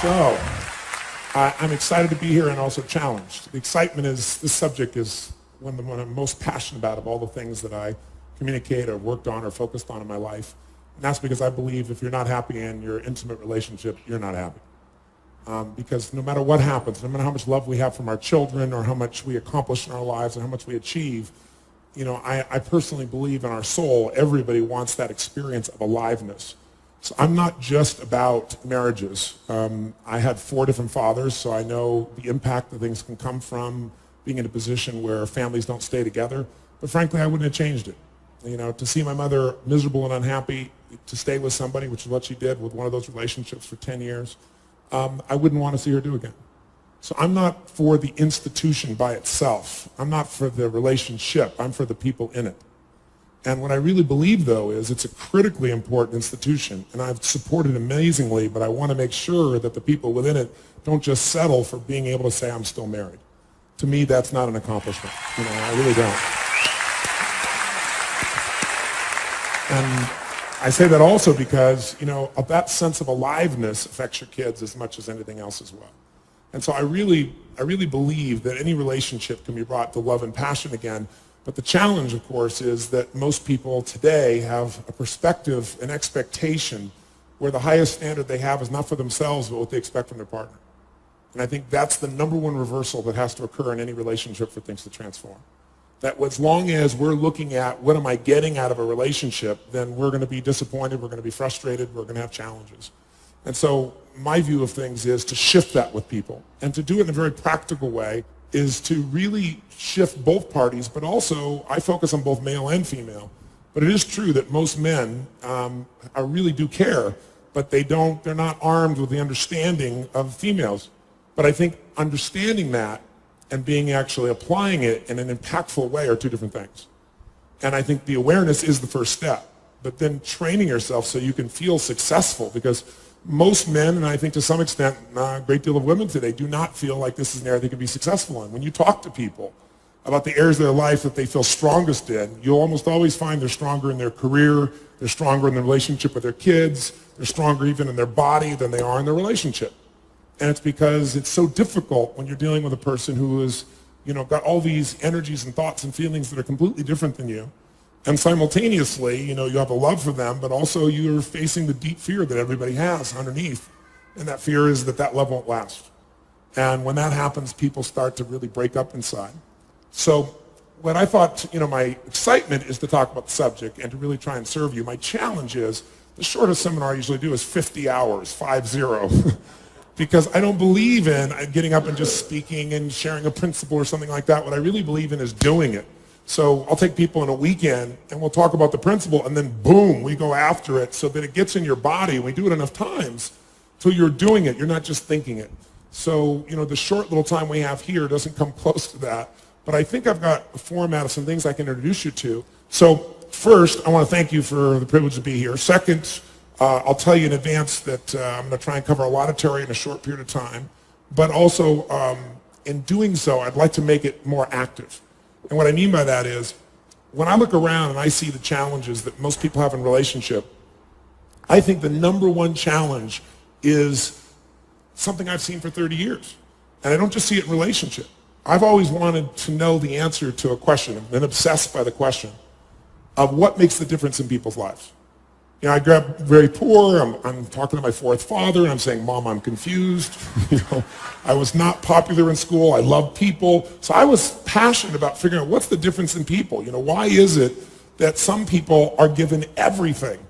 So, I'm excited to be here and also challenged. The excitement is, this subject is one I'm most passionate about of all the things that I communicate or worked on or focused on in my life. And that's because I believe if you're not happy in your intimate relationship, you're not happy. Because no matter what happens, no matter how much love we have from our children or how much we accomplish in our lives and how much we achieve, I personally believe in our soul, everybody wants that experience of aliveness. So I'm not just about marriages. I had 4 different fathers, so I know the impact that things can come from being in a position where families don't stay together. But frankly, I wouldn't have changed it. To see my mother miserable and unhappy, to stay with somebody, which is what she did with one of those relationships for 10 years, I wouldn't want to see her do again. So I'm not for the institution by itself. I'm not for the relationship. I'm for the people in it. And what I really believe, though, is it's a critically important institution, and I've supported it amazingly, but I want to make sure that the people within it don't just settle for being able to say, I'm still married. To me, that's not an accomplishment. I really don't. And I say that also because, that sense of aliveness affects your kids as much as anything else as well. And so I really believe that any relationship can be brought to love and passion again. But the challenge, of course, is that most people today have a perspective, an expectation, where the highest standard they have is not for themselves, but what they expect from their partner. And I think that's the number one reversal that has to occur in any relationship for things to transform. That as long as we're looking at what am I getting out of a relationship, then we're going to be disappointed, we're going to be frustrated, we're going to have challenges. And so my view of things is to shift that with people. And to do it in a very practical way is to really shift both parties, but also I focus on both male and female. But it is true that most men really do care, but they're not armed with the understanding of females. But I think understanding that and being actually applying it in an impactful way are 2 different things. And I think the awareness is the first step, but then training yourself so you can feel successful, because most men, and I think to some extent a great deal of women today, do not feel like this is an area they can be successful in. When you talk to people about the areas of their life that they feel strongest in, you'll almost always find they're stronger in their career, they're stronger in their relationship with their kids, they're stronger even in their body than they are in their relationship. And it's because it's so difficult when you're dealing with a person who is, got all these energies and thoughts and feelings that are completely different than you. And simultaneously, you have a love for them, but also you're facing the deep fear that everybody has underneath. And that fear is that love won't last. And when that happens, people start to really break up inside. So what I thought, my excitement is to talk about the subject and to really try and serve you. My challenge is, the shortest seminar I usually do is 50 hours, 50. Because I don't believe in getting up and just speaking and sharing a principle or something like that. What I really believe in is doing it. So I'll take people in a weekend and we'll talk about the principle, and then boom, we go after it so that it gets in your body. We do it enough times till you're doing it. You're not just thinking it. So, the short little time we have here doesn't come close to that. But I think I've got a format of some things I can introduce you to. So first, I want to thank you for the privilege to be here. Second, I'll tell you in advance that I'm going to try and cover a lot of terrain in a short period of time. But also, in doing so, I'd like to make it more active. And what I mean by that is, when I look around and I see the challenges that most people have in relationship, I think the number one challenge is something I've seen for 30 years. And I don't just see it in relationship. I've always wanted to know the answer to a question. I've been obsessed by the question of what makes the difference in people's lives. I grew up very poor. I'm talking to my 4th father, and I'm saying, Mom, I'm confused. I was not popular in school. I love people. So I was passionate about figuring out what's the difference in people. Why is it that some people are given everything?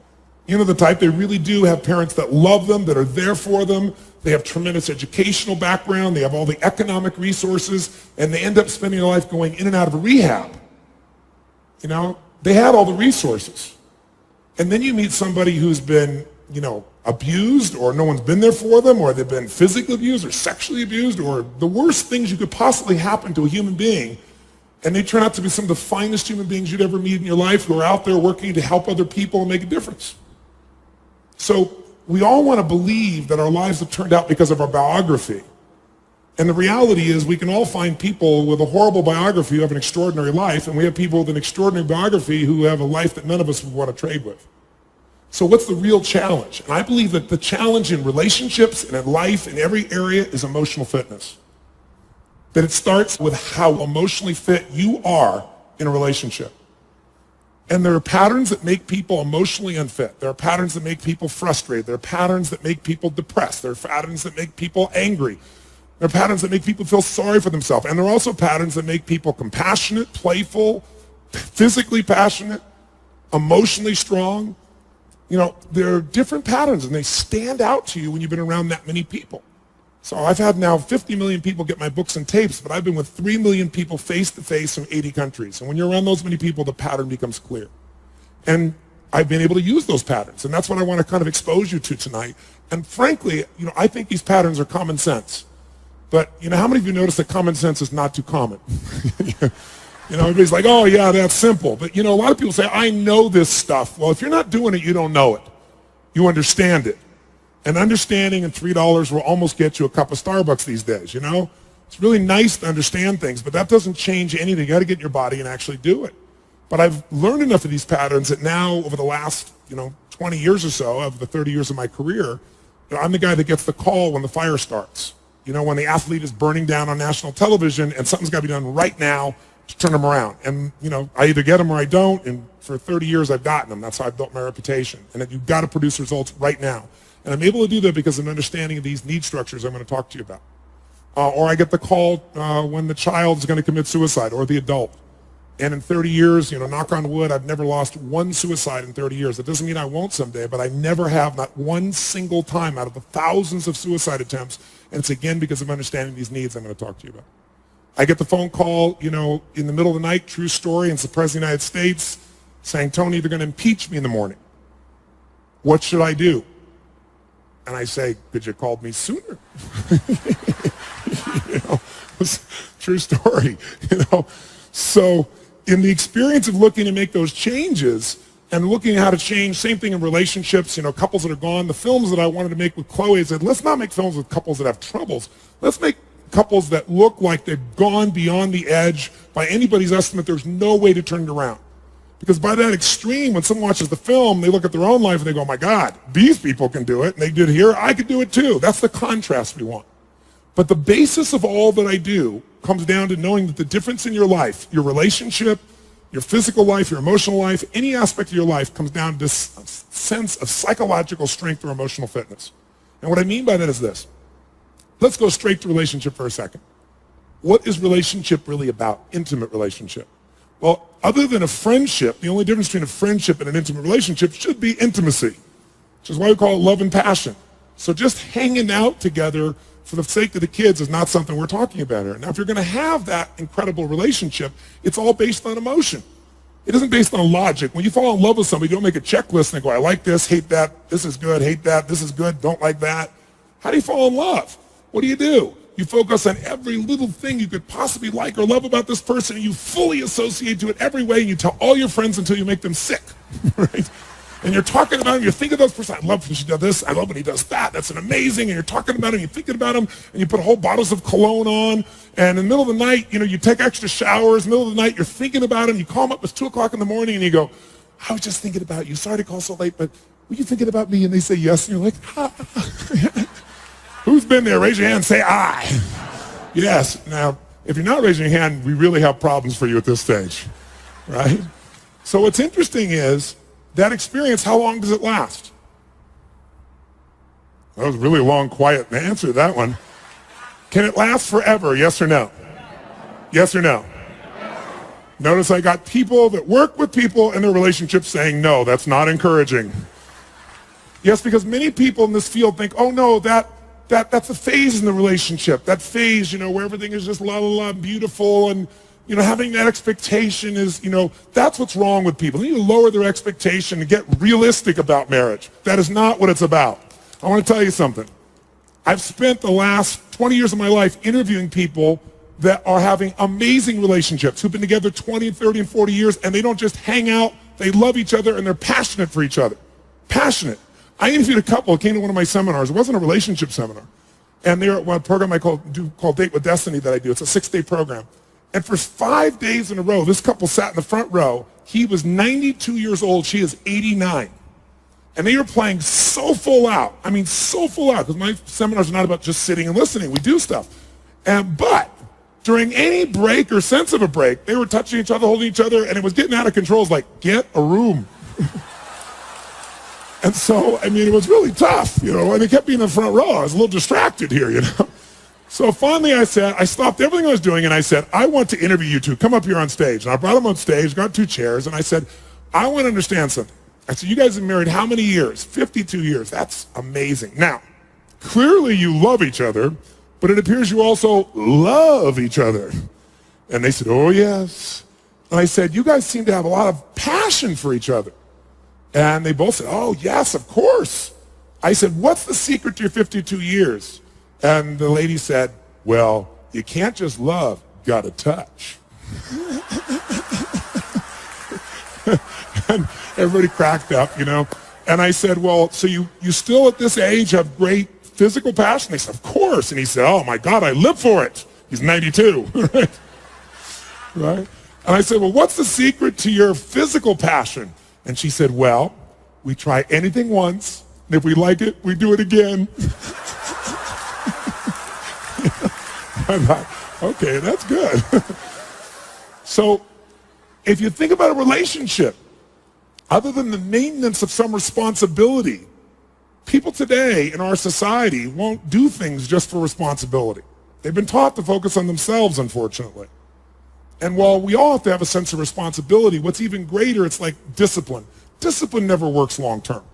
The type, they really do have parents that love them, that are there for them. They have tremendous educational background. They have all the economic resources, and they end up spending their life going in and out of a rehab. They had all the resources. And then you meet somebody who's been, abused, or no one's been there for them, or they've been physically abused or sexually abused, or the worst things you could possibly happen to a human being. And they turn out to be some of the finest human beings you'd ever meet in your life, who are out there working to help other people and make a difference. So we all want to believe that our lives have turned out because of our biography. And the reality is we can all find people with a horrible biography who have an extraordinary life, and we have people with an extraordinary biography who have a life that none of us would want to trade with. So what's the real challenge? And I believe that the challenge in relationships and in life, in every area, is emotional fitness. That it starts with how emotionally fit you are in a relationship. And there are patterns that make people emotionally unfit. There are patterns that make people frustrated. There are patterns that make people depressed. There are patterns that make people angry. There are patterns that make people feel sorry for themselves. And there are also patterns that make people compassionate, playful, physically passionate, emotionally strong. You know, there are different patterns, and they stand out to you when you've been around that many people. So I've had now 50 million people get my books and tapes, but I've been with 3 million people face-to-face from 80 countries. And when you're around those many people, the pattern becomes clear. And I've been able to use those patterns, and that's what I want to kind of expose you to tonight. And frankly, you know, I think these patterns are common sense. But, you know, how many of you notice that common sense is not too common? You know, everybody's like, oh, yeah, that's simple. But, you know, a lot of people say, I know this stuff. Well, if you're not doing it, you don't know it. You understand it. And understanding and $3 will almost get you a cup of Starbucks these days, you know? It's really nice to understand things, but that doesn't change anything. You got to get in your body and actually do it. But I've learned enough of these patterns that now, over the last, 20 years or so, of the 30 years of my career, I'm the guy that gets the call when the fire starts. You know, when the athlete is burning down on national television and something's got to be done right now to turn them around. And, I either get them or I don't, and for 30 years I've gotten them. That's how I've built my reputation. And that you've got to produce results right now. And I'm able to do that because of an understanding of these need structures I'm going to talk to you about. Or I get the call when the child is going to commit suicide, or the adult. And in 30 years, knock on wood, I've never lost one suicide in 30 years. That doesn't mean I won't someday, but I never have, not one single time out of the thousands of suicide attempts. And it's again because of understanding these needs I'm going to talk to you about. I get the phone call, in the middle of the night, true story, and it's the President of the United States saying, Tony, they're going to impeach me in the morning. What should I do? And I say, could you have called me sooner? True story, So in the experience of looking to make those changes and looking at how to change, same thing in relationships, couples that are gone, the films that I wanted to make with Chloe said, let's not make films with couples that have troubles. Let's make couples that look like they've gone beyond the edge. By anybody's estimate, there's no way to turn it around. Because by that extreme, when someone watches the film, they look at their own life and they go, my God, these people can do it, and they did here, I could do it too. That's the contrast we want. But the basis of all that I do comes down to knowing that the difference in your life, your relationship, your physical life, your emotional life, any aspect of your life comes down to this sense of psychological strength or emotional fitness. And what I mean by that is this. Let's go straight to relationship for a second. What is relationship really about? Intimate relationship. Well, other than a friendship, the only difference between a friendship and an intimate relationship should be intimacy, which is why we call it love and passion. So just hanging out together for the sake of the kids is not something we're talking about here. Now, if you're going to have that incredible relationship, it's all based on emotion. It isn't based on logic. When you fall in love with somebody, you don't make a checklist and go, I like this, hate that, this is good, hate that, this is good, don't like that. How do you fall in love? What do? You focus on every little thing you could possibly like or love about this person, and you fully associate to it every way, and you tell all your friends until you make them sick, right? And you're talking about him, you're thinking of those person, I love when she does this, I love when he does that, that's an amazing, and you're talking about him, you're thinking about him, and you put whole bottles of cologne on, and in the middle of the night, you take extra showers, middle of the night, you're thinking about him, you call him up, it's 2 o'clock in the morning, and you go, I was just thinking about you, sorry to call so late, but were you thinking about me? And they say yes, and you're like, Who's been there? Raise your hand and say I. Yes. Now, if you're not raising your hand, we really have problems for you at this stage, right? So what's interesting is that experience, how long does it last? That was really a long, quiet answer to that one. Can it last forever, yes or no? Yes or no? Notice I got people that work with people in their relationships saying, no, that's not encouraging. Yes, because many people in this field think, oh no, that's a phase in the relationship. That phase, where everything is just la la la, beautiful, and having that expectation is, that's what's wrong with people. They need to lower their expectation and get realistic about marriage. That is not what it's about. I want to tell you something. I've spent the last 20 years of my life interviewing people that are having amazing relationships, who've been together 20 and 30 and 40 years, and they don't just hang out, they love each other, and they're passionate for each other. Passionate. I interviewed a couple who came to one of my seminars. It wasn't a relationship seminar. And they're at a program I call Date with Destiny that I do. It's a 6-day program. And for 5 days in a row, this couple sat in the front row. He was 92 years old. She is 89. And they were playing so full out. I mean, so full out, because my seminars are not about just sitting and listening. We do stuff. But during any break or sense of a break, they were touching each other, holding each other, and it was getting out of control. It was like, get a room. And so, I mean, it was really tough, and they kept me in the front row. I was a little distracted here, So finally I stopped everything I was doing, and I said, I want to interview you two. Come up here on stage. And I brought them on stage, got 2 chairs, and I said, I want to understand something. I said, you guys have been married how many years? 52 years. That's amazing. Now, clearly you love each other, but it appears you also love each other. And they said, oh, yes. And I said, you guys seem to have a lot of passion for each other. And they both said, oh, yes, of course. I said, what's the secret to your 52 years? And the lady said, well, you can't just love, gotta touch. And everybody cracked up, And I said, well, so you still at this age have great physical passion? They said, of course. And he said, oh my God, I live for it. He's 92, right? And I said, well, what's the secret to your physical passion? And she said, well, we try anything once, and if we like it, we do it again. I thought, okay, that's good. So if you think about a relationship, other than the maintenance of some responsibility, people today in our society won't do things just for responsibility. They've been taught to focus on themselves, unfortunately. And while we all have to have a sense of responsibility, what's even greater, it's like discipline. Discipline never works long term.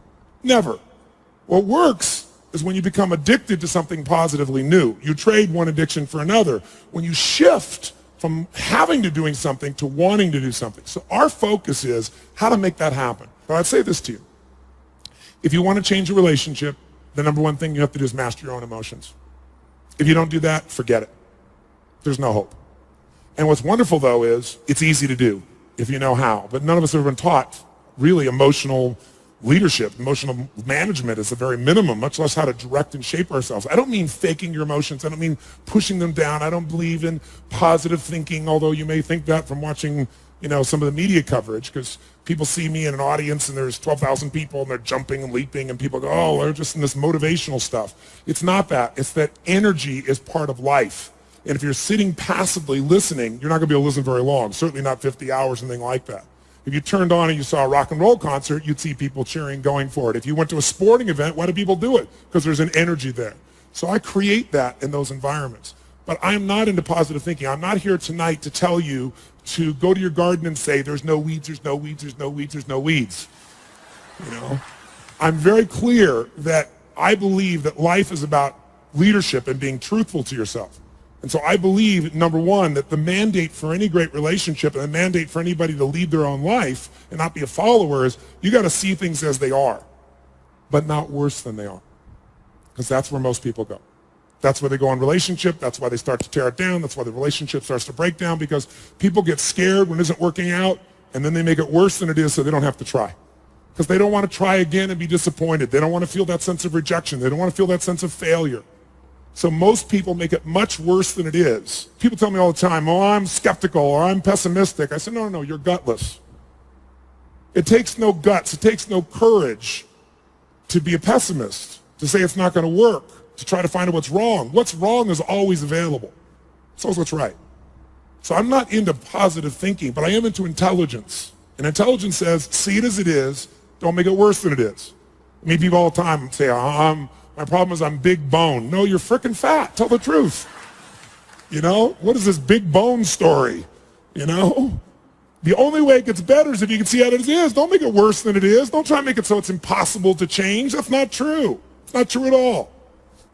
Never. What works is when you become addicted to something positively new. You trade one addiction for another. When you shift from having to doing something to wanting to do something. So our focus is how to make that happen. But I'd say this to you. If you want to change a relationship, the number one thing you have to do is master your own emotions. If you don't do that, forget it. There's no hope. And what's wonderful, though, is it's easy to do if you know how. But none of us have been taught really emotional leadership. Emotional management is the very minimum, much less how to direct and shape ourselves. I don't mean faking your emotions. I don't mean pushing them down. I don't believe in positive thinking, although you may think that from watching some of the media coverage, because people see me in an audience and there's 12,000 people and they're jumping and leaping and people go, oh, they're just in this motivational stuff. It's not that. It's that energy is part of life. And if you're sitting passively listening, you're not going to be able to listen very long, certainly not 50 hours, anything like that. If you turned on and you saw a rock and roll concert, you'd see people cheering, going for it. If you went to a sporting event, why do people do it? Because there's an energy there. So I create that in those environments. But I'm not into positive thinking. I'm not here tonight to tell you to go to your garden and say, there's no weeds, there's no weeds, there's no weeds, there's no weeds. I'm very clear that I believe that life is about leadership and being truthful to yourself. And so I believe, number one, that the mandate for any great relationship and the mandate for anybody to lead their own life and not be a follower is you got to see things as they are, but not worse than they are. Because that's where most people go. That's where they go in relationship. That's why they start to tear it down. That's why the relationship starts to break down, because people get scared when it isn't working out, and then they make it worse than it is so they don't have to try. Because they don't want to try again and be disappointed. They don't want to feel that sense of rejection. They don't want to feel that sense of failure. So most people make it much worse than it is. People tell me all the time, oh, I'm skeptical or I'm pessimistic. I say, no, you're gutless. It takes no guts. It takes no courage to be a pessimist, to say it's not going to work, to try to find out what's wrong. What's wrong is always available. It's always what's right. So I'm not into positive thinking, but I am into intelligence. And intelligence says, see it as it is. Don't make it worse than it is. I mean, people all the time say, my problem is I'm big bone. No, you're frickin' fat. Tell the truth. What is this big bone story? The only way it gets better is if you can see it as it is. Don't make it worse than it is. Don't try to make it so it's impossible to change. That's not true. It's not true at all.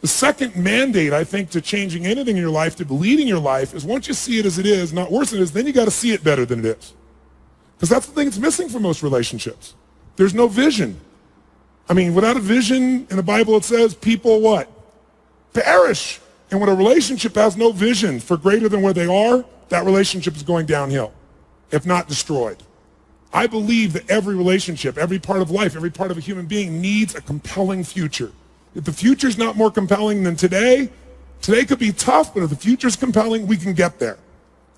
The second mandate, I think, to changing anything in your life, to leading your life, is once you see it as it is, not worse than it is, then you got to see it better than it is. Because that's the thing that's missing from most relationships. There's no vision. I mean, without a vision, in the Bible it says people what? Perish. And when a relationship has no vision for greater than where they are, that relationship is going downhill, if not destroyed. I believe that every relationship, every part of life, every part of a human being needs a compelling future. If the future's not more compelling than today could be tough, but if the future's compelling, we can get there.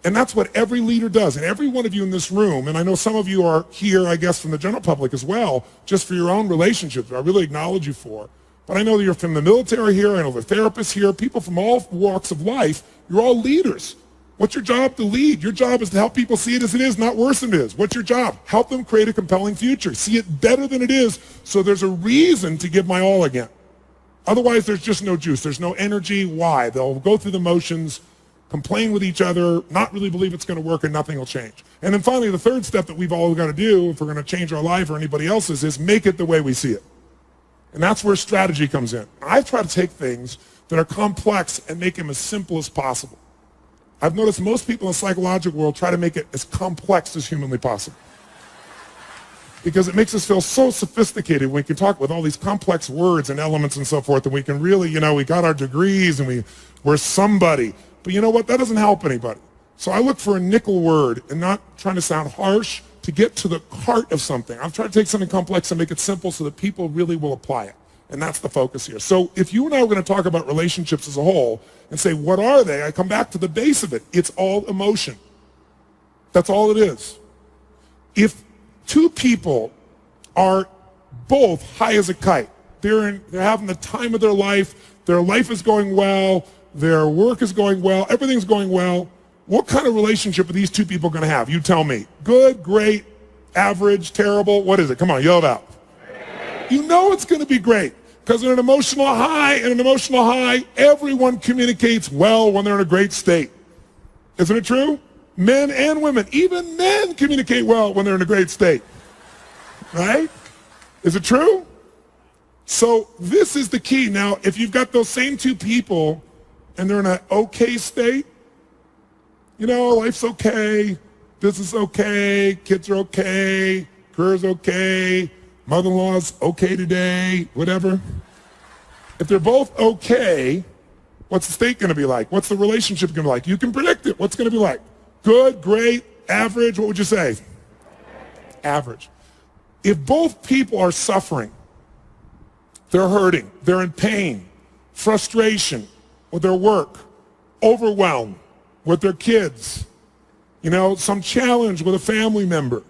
And that's what every leader does. And every one of you in this room, and I know some of you are here, I guess, from the general public as well, just for your own relationships, I really acknowledge you for. But I know that you're from the military here, I know the therapists here, people from all walks of life. You're all leaders. What's your job? To lead. Your job is to help people see it as it is, not worse than it is. What's your job? Help them create a compelling future. See it better than it is, so there's a reason to give my all again. Otherwise, there's just no juice. There's no energy. Why? They'll go through the motions, complain with each other, not really believe it's going to work, and nothing will change. And then finally, the third step that we've all got to do if we're going to change our life or anybody else's is make it the way we see it. And that's where strategy comes in. I try to take things that are complex and make them as simple as possible. I've noticed most people in the psychological world try to make it as complex as humanly possible. Because it makes us feel so sophisticated when we can talk with all these complex words and elements and so forth, and we can really, we got our degrees and we're somebody. But you know what? That doesn't help anybody. So I look for a nickel word and not trying to sound harsh to get to the heart of something. I'm trying to take something complex and make it simple so that people really will apply it. And that's the focus here. So if you and I were going to talk about relationships as a whole and say, what are they? I come back to the base of it. It's all emotion. That's all it is. If two people are both high as a kite, they're having the time of their life is going well, their work is going well, everything's going well, what kind of relationship are these two people going to have? You tell me. Good, great, average, terrible, what is it? Come on, yell it out. You know it's going to be great. Because in an emotional high, everyone communicates well when they're in a great state. Isn't it true? Men and women, even men communicate well when they're in a great state. Right? Is it true? So this is the key. Now, if you've got those same two people and they're in an okay state, life's okay, business is okay, kids are okay, career's okay, mother-in-law's okay today, whatever. If they're both okay, what's the state going to be like? What's the relationship going to be like? You can predict it. What's it going to be like? Good, great, average, what would you say? Average. If both people are suffering, they're hurting, they're in pain, frustration with their work, overwhelmed with their kids, some challenge with a family member,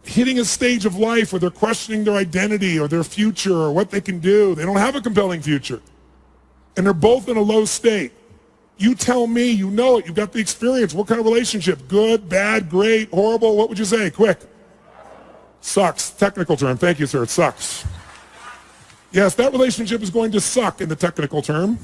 hitting a stage of life where they're questioning their identity or their future or what they can do. They don't have a compelling future. And they're both in a low state. You tell me, you know it, you've got the experience. What kind of relationship? Good, bad, great, horrible? What would you say? Quick. Sucks. Technical term. Thank you, sir. It sucks. Yes, that relationship is going to suck in the technical term.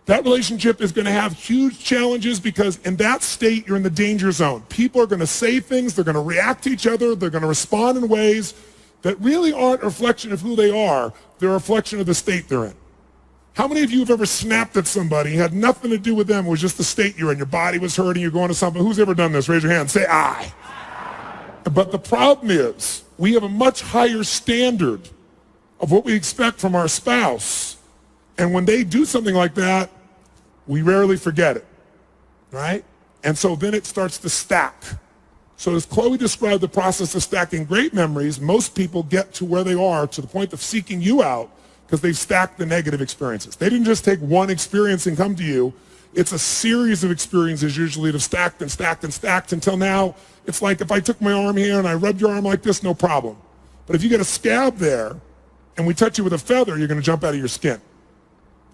That relationship is going to have huge challenges because in that state, you're in the danger zone. People are going to say things, they're going to react to each other, they're going to respond in ways that really aren't a reflection of who they are, they're a reflection of the state they're in. How many of you have ever snapped at somebody, had nothing to do with them, it was just the state you're in, your body was hurting, you're going to something? Who's ever done this? Raise your hand, say I. But the problem is, we have a much higher standard of what we expect from our spouse. And when they do something like that, we rarely forget it, right? And so then it starts to stack. So as Chloe described the process of stacking great memories, most people get to where they are to the point of seeking you out because they've stacked the negative experiences. They didn't just take one experience and come to you. It's a series of experiences usually that have stacked and stacked and stacked until now it's like if I took my arm here and I rubbed your arm like this, no problem. But if you get a scab there and we touch you with a feather, you're going to jump out of your skin.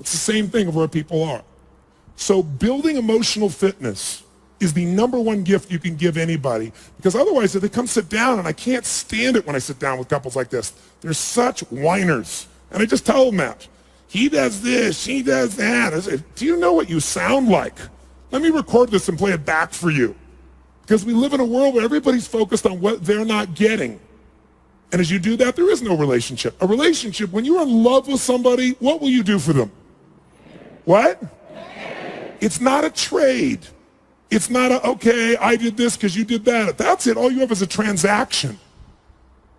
It's the same thing of where people are. So building emotional fitness is the number one gift you can give anybody, because otherwise if they come sit down, and I can't stand it when I sit down with couples like this, they're such whiners. And I just tell them that. He does this, she does that. I say, do you know what you sound like? Let me record this and play it back for you. Because we live in a world where everybody's focused on what they're not getting. And as you do that, there is no relationship. A relationship, when you're in love with somebody, what will you do for them? What? It's not a trade. It's not a, okay, I did this because you did that. That's it. All you have is a transaction.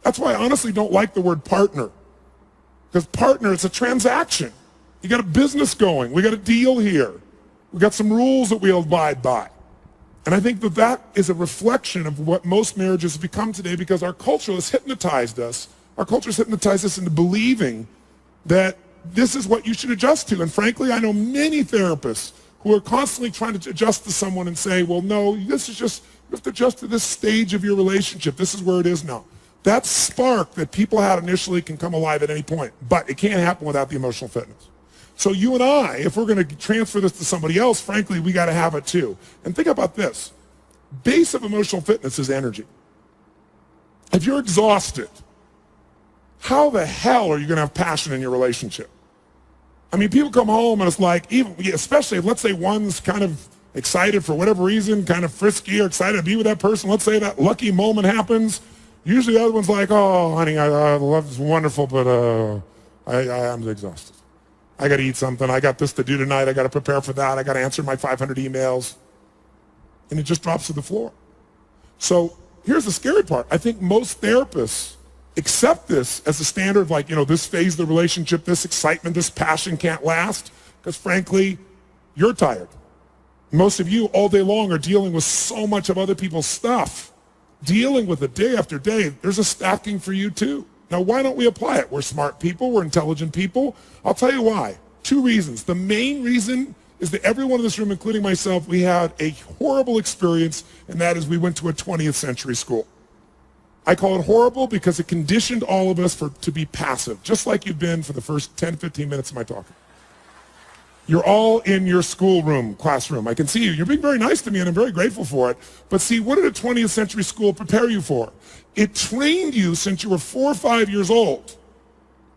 That's why I honestly don't like the word partner. Because partner, it's a transaction. You got a business going. We got a deal here. We got some rules that we'll abide by. And I think that that is a reflection of what most marriages have become today, because our culture has hypnotized us. Our culture has hypnotized us into believing that this is what you should adjust to. And frankly, I know many therapists who are constantly trying to adjust to someone and say, well, no, this is just, you have to adjust to this stage of your relationship. This is where it is now. That spark that people had initially can come alive at any point, but it can't happen without the emotional fitness. So you and I, if we're going to transfer this to somebody else, frankly, we got to have it too. And think about this. Base of emotional fitness is energy. If you're exhausted, how the hell are you going to have passion in your relationship? I mean, people come home and it's like, even, especially if, let's say, one's kind of excited for whatever reason, kind of frisky or excited to be with that person. Let's say that lucky moment happens. Usually the other one's like, oh, honey, I love this, wonderful, but I'm exhausted. I got to eat something. I got this to do tonight. I got to prepare for that. I got to answer my 500 emails. And it just drops to the floor. So here's the scary part. I think most therapists accept this as a standard of like, this phase of the relationship, this excitement, this passion can't last because frankly, you're tired. Most of you all day long are dealing with so much of other people's stuff, dealing with it day after day. There's a stacking for you too. Now, why don't we apply it? We're smart people. We're intelligent people. I'll tell you why. 2 reasons. The main reason is that everyone in this room, including myself, we had a horrible experience, and that is we went to a 20th century school. I call it horrible because it conditioned all of us to be passive, just like you've been for the first 10, 15 minutes of my talking. You're all in your schoolroom, classroom. I can see you. You're being very nice to me, and I'm very grateful for it. But see, what did a 20th century school prepare you for? It trained you since you were 4 or 5 years old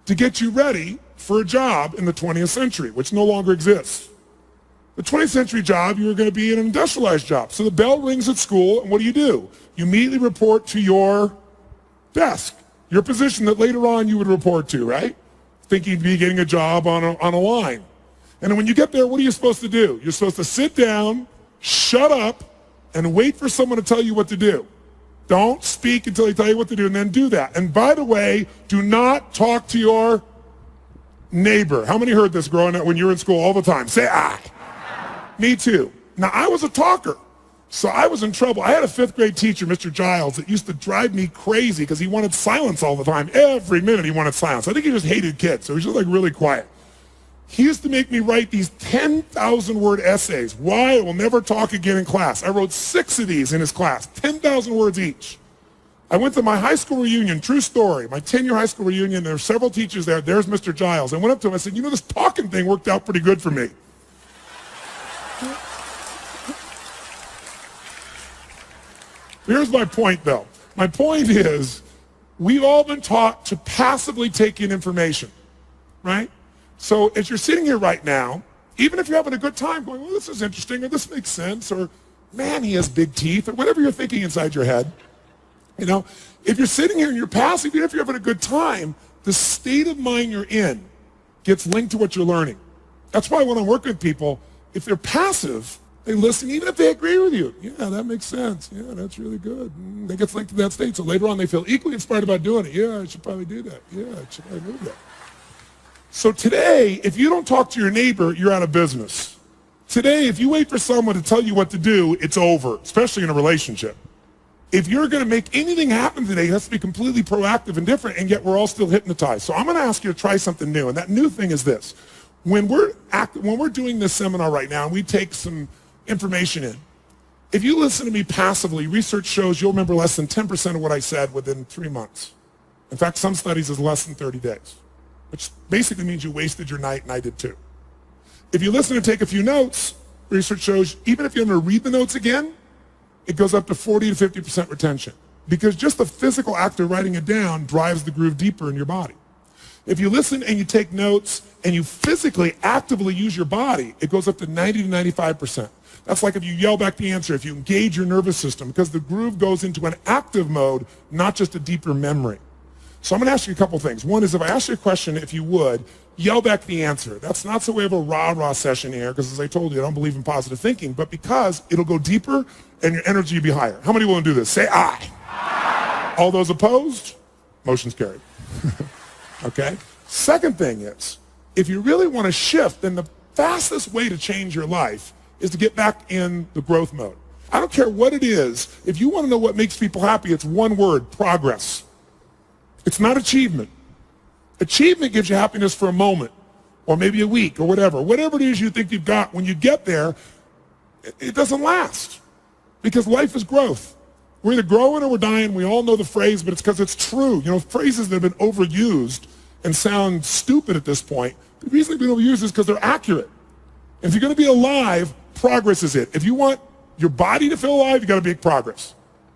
to get you ready for a job in the 20th century, which no longer exists. The 20th century job, you were going to be an industrialized job. So the bell rings at school, and what do? You immediately report to your desk, your position that later on you would report to, right? Thinking you'd be getting a job on a line. And then when you get there, what are you supposed to do? You're supposed to sit down, shut up, and wait for someone to tell you what to do. Don't speak until they tell you what to do, and then do that. And by the way, do not talk to your neighbor. How many heard this growing up when you were in school all the time? Say, ah. Me too. Now, I was a talker, so I was in trouble. I had a 5th grade teacher, Mr. Giles, that used to drive me crazy because he wanted silence all the time. Every minute he wanted silence. I think he just hated kids, so he was just like really quiet. He used to make me write these 10,000-word essays, why I will never talk again in class. I wrote 6 of these in his class, 10,000 words each. I went to my high school reunion, true story, my 10-year high school reunion. There were several teachers there. There's Mr. Giles. I went up to him. I said, this talking thing worked out pretty good for me. Here's my point, though. My point is, we've all been taught to passively take in information, right? So as you're sitting here right now, even if you're having a good time going, well, this is interesting, or this makes sense, or man, he has big teeth, or whatever you're thinking inside your head, if you're sitting here and you're passive, even if you're having a good time, the state of mind you're in gets linked to what you're learning. That's why when I'm working with people, if they're passive, they listen, even if they agree with you. Yeah, that makes sense. Yeah, that's really good. They get linked to that state. So later on, they feel equally inspired about doing it. Yeah, I should probably do that. Yeah, I should probably do that. So today, if you don't talk to your neighbor, you're out of business. Today, if you wait for someone to tell you what to do, it's over, especially in a relationship. If you're going to make anything happen today, it has to be completely proactive and different, and yet we're all still hypnotized. So I'm going to ask you to try something new, and that new thing is this. When we're doing this seminar right now, and we take some information in, if you listen to me passively, research shows you'll remember less than 10% of what I said within 3 months. In fact, some studies is less than 30 days, which basically means you wasted your night, and I did too. If you listen and take a few notes, research shows even if you're going to read the notes again, it goes up to 40 to 50% retention, because just the physical act of writing it down drives the groove deeper in your body. If you listen and you take notes and you physically actively use your body, it goes up to 90 to 95%. That's like if you yell back the answer, if you engage your nervous system, because the groove goes into an active mode, not just a deeper memory. So I'm going to ask you a couple things. One is, if I ask you a question, if you would, yell back the answer. That's not so we have a rah-rah session here, because as I told you, I don't believe in positive thinking, but because it'll go deeper and your energy will be higher. How many will do this? Say aye. Aye. All those opposed? Motion's carried. Okay? Second thing is, if you really want to shift, then the fastest way to change your life is to get back in the growth mode. I don't care what it is. If you want to know what makes people happy, it's one word: progress. It's not achievement. Achievement gives you happiness for a moment. or maybe a week, or whatever it is you think you've got. When you get there, it doesn't last, because life is growth. We're either growing or we're dying. We all know the phrase, but it's because it's true. You know, phrases that have been overused and sound stupid at this point, the reason they've been overused is because they're accurate. And if you're going to be alive, progress is it. If you want your body to feel alive, you got to make progress.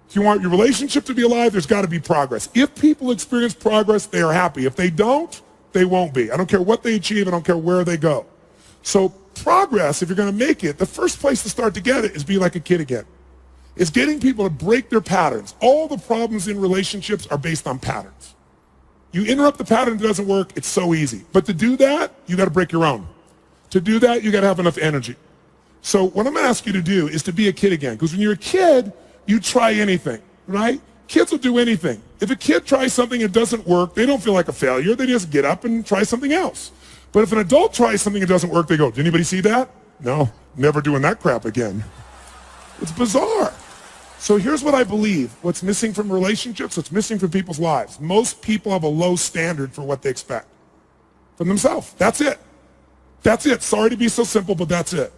If you want your relationship to be alive, there's got to be progress. If people experience progress, they are happy. If they don't, they won't be. I don't care what they achieve. I don't care where they go. So progress, if you're going to make it, the first place to start to get it is be like a kid again. It's getting people to break their patterns. All the problems in relationships are based on patterns. You interrupt the pattern that doesn't work, it's so easy. But to do that, you got to break your own. To do that, you got to have enough energy. So what I'm going to ask you to do is to be a kid again. Because when you're a kid, you try anything, right? Kids will do anything. If a kid tries something and it doesn't work, they don't feel like a failure. They just get up and try something else. But if an adult tries something and it doesn't work, they go, did anybody see that? No, never doing that crap again. It's bizarre. So here's what I believe. What's missing from relationships, what's missing from people's lives. Most people have a low standard for what they expect from themselves. That's it. That's it. Sorry to be so simple, but that's it.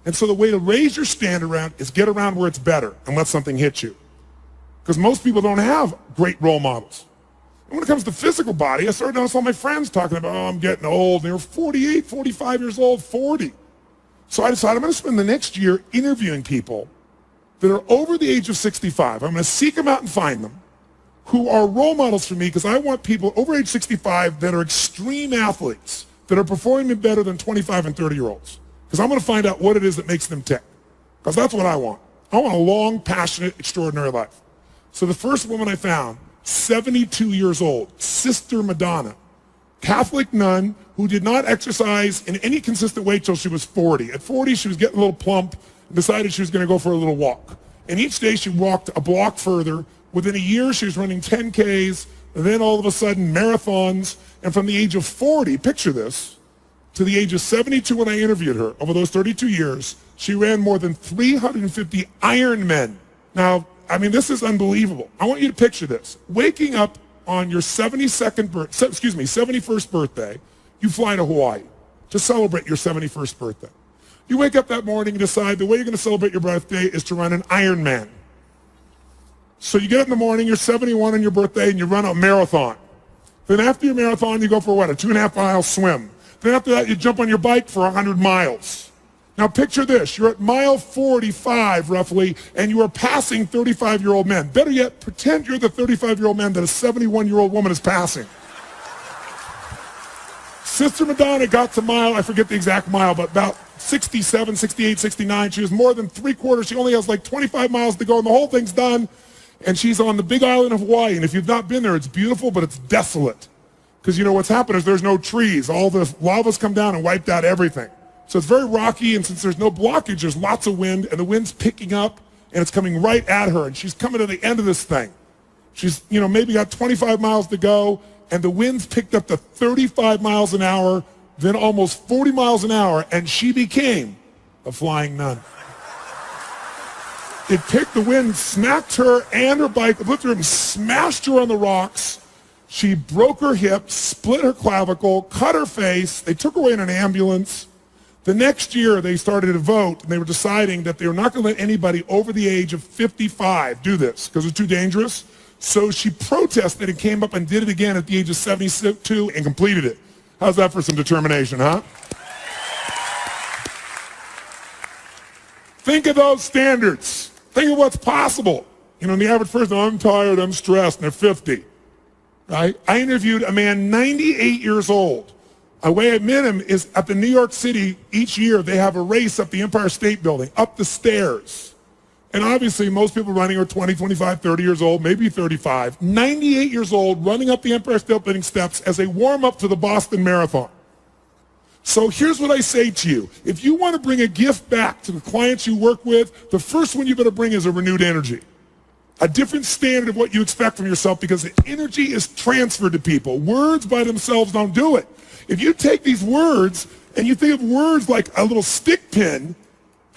And so the way to raise your standard around is get around where it's better and let something hit you. Because most people don't have great role models. And when it comes to physical body, I started to notice all my friends talking about, oh, I'm getting old. They were 48, 45 years old, 40. So I decided I'm going to spend the next year interviewing people that are over the age of 65. I'm going to seek them out and find them, who are role models for me, because I want people over age 65 that are extreme athletes, that are performing better than 25 and 30-year-olds. Because I'm going to find out what it is that makes them tick. Because that's what I want. I want a long, passionate, extraordinary life. So the first woman I found, 72 years old, Sister Madonna, Catholic nun who did not exercise in any consistent way till she was 40. At 40, she was getting a little plump and decided she was going to go for a little walk. And each day she walked a block further. Within a year, she was running 10Ks, and then all of a sudden marathons. And from the age of 40, picture this, to the age of 72 when I interviewed her, over those 32 years, she ran more than 350 Ironmen. Now, I mean, this is unbelievable. I want you to picture this. Waking up on your 71st birthday, you fly to Hawaii to celebrate your 71st birthday. You wake up that morning and decide the way you're going to celebrate your birthday is to run an Ironman. So you get up in the morning, you're 71 on your birthday, and you run a marathon. Then after your marathon, you go for what, a 2.5-mile swim. Then after that, you jump on your bike for 100 miles. Now picture this, you're at mile 45 roughly, and you are passing 35-year-old men. Better yet, pretend you're the 35-year-old man that a 71-year-old woman is passing. Sister Madonna got to mile, I forget the exact mile, but about 67, 68, 69. She was more than three-quarters. She only has like 25 miles to go, and the whole thing's done. And she's on the big island of Hawaii. And if you've not been there, it's beautiful, but it's desolate. Because you know what's happened is there's no trees. All the lava's come down and wiped out everything. So it's very rocky, and since there's no blockage, there's lots of wind, and the wind's picking up, and it's coming right at her. And she's coming to the end of this thing. She's, maybe got 25 miles to go, and the wind's picked up to 35 miles an hour, then almost 40 miles an hour, and she became a flying nun. It picked the wind, smacked her and her bike, lifted her and smashed her on the rocks. She broke her hip, split her clavicle, cut her face. They took her away in an ambulance. The next year, they started to vote, and they were deciding that they were not going to let anybody over the age of 55 do this because it's too dangerous. So she protested and came up and did it again at the age of 72 and completed it. How's that for some determination, huh? Think of those standards. Think of what's possible. The average person, I'm tired, I'm stressed, and they're 50. Right? I interviewed a man 98 years old. The way I met him is at the New York City, each year they have a race up the Empire State Building, up the stairs. And obviously most people running are 20, 25, 30 years old, maybe 35. 98 years old, running up the Empire State Building steps as a warm-up to the Boston Marathon. So here's what I say to you. If you want to bring a gift back to the clients you work with, the first one you better bring is a renewed energy. A different standard of what you expect from yourself, because the energy is transferred to people. Words by themselves don't do it. If you take these words and you think of words like a little stick pin,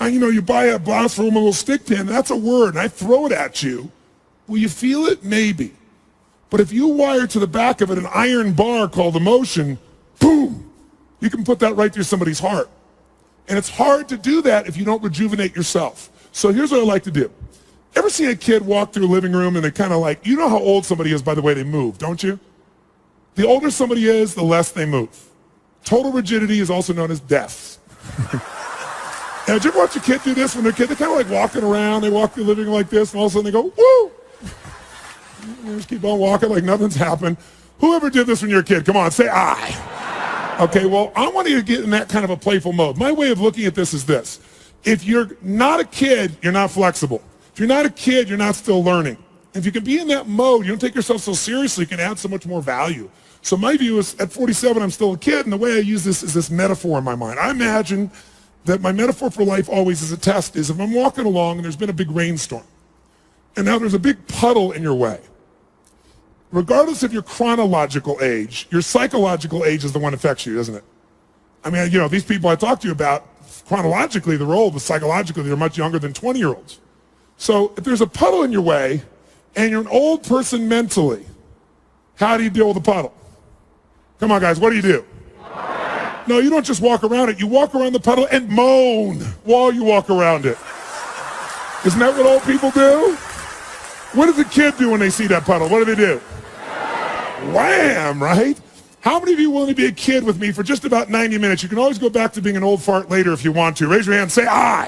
you buy a blouse from a little stick pin, that's a word, and I throw it at you. Will you feel it? Maybe. But if you wire to the back of it an iron bar called emotion, boom, You can put that right through somebody's heart. And it's hard to do that if you don't rejuvenate yourself. So here's what I like to do. Ever seen a kid walk through a living room and they kind of like, you know how old somebody is by the way they move, don't you? The older somebody is, the less they move. Total rigidity is also known as death. Now, did you ever watch a kid do this when they're a kid? They're kind of like walking around, they walk through the living room like this, and all of a sudden they go, woo! They just keep on walking like nothing's happened. Whoever did this when you're a kid, come on, say I. Okay, well, I want you to get in that kind of a playful mode. My way of looking at this is this. If you're not a kid, you're not flexible. If you're not a kid, you're not still learning. If you can be in that mode, you don't take yourself so seriously, you can add so much more value. So my view is, at 47, I'm still a kid, and the way I use this is this metaphor in my mind. I imagine that my metaphor for life always as a test is if I'm walking along and there's been a big rainstorm, and now there's a big puddle in your way. Regardless of your chronological age, your psychological age is the one that affects you, isn't it? I mean, you know, these people I talked to you about, chronologically, they're old, but psychologically, they're much younger than 20-year-olds. So if there's a puddle in your way, and you're an old person mentally, how do you deal with the puddle? Come on, guys, what do? No, you don't just walk around it. You walk around the puddle and moan while you walk around it. Isn't that what old people do? What does a kid do when they see that puddle? What do? Wham, right? How many of you are willing to be a kid with me for just about 90 minutes? You can always go back to being an old fart later if you want to. Raise your hand, say I.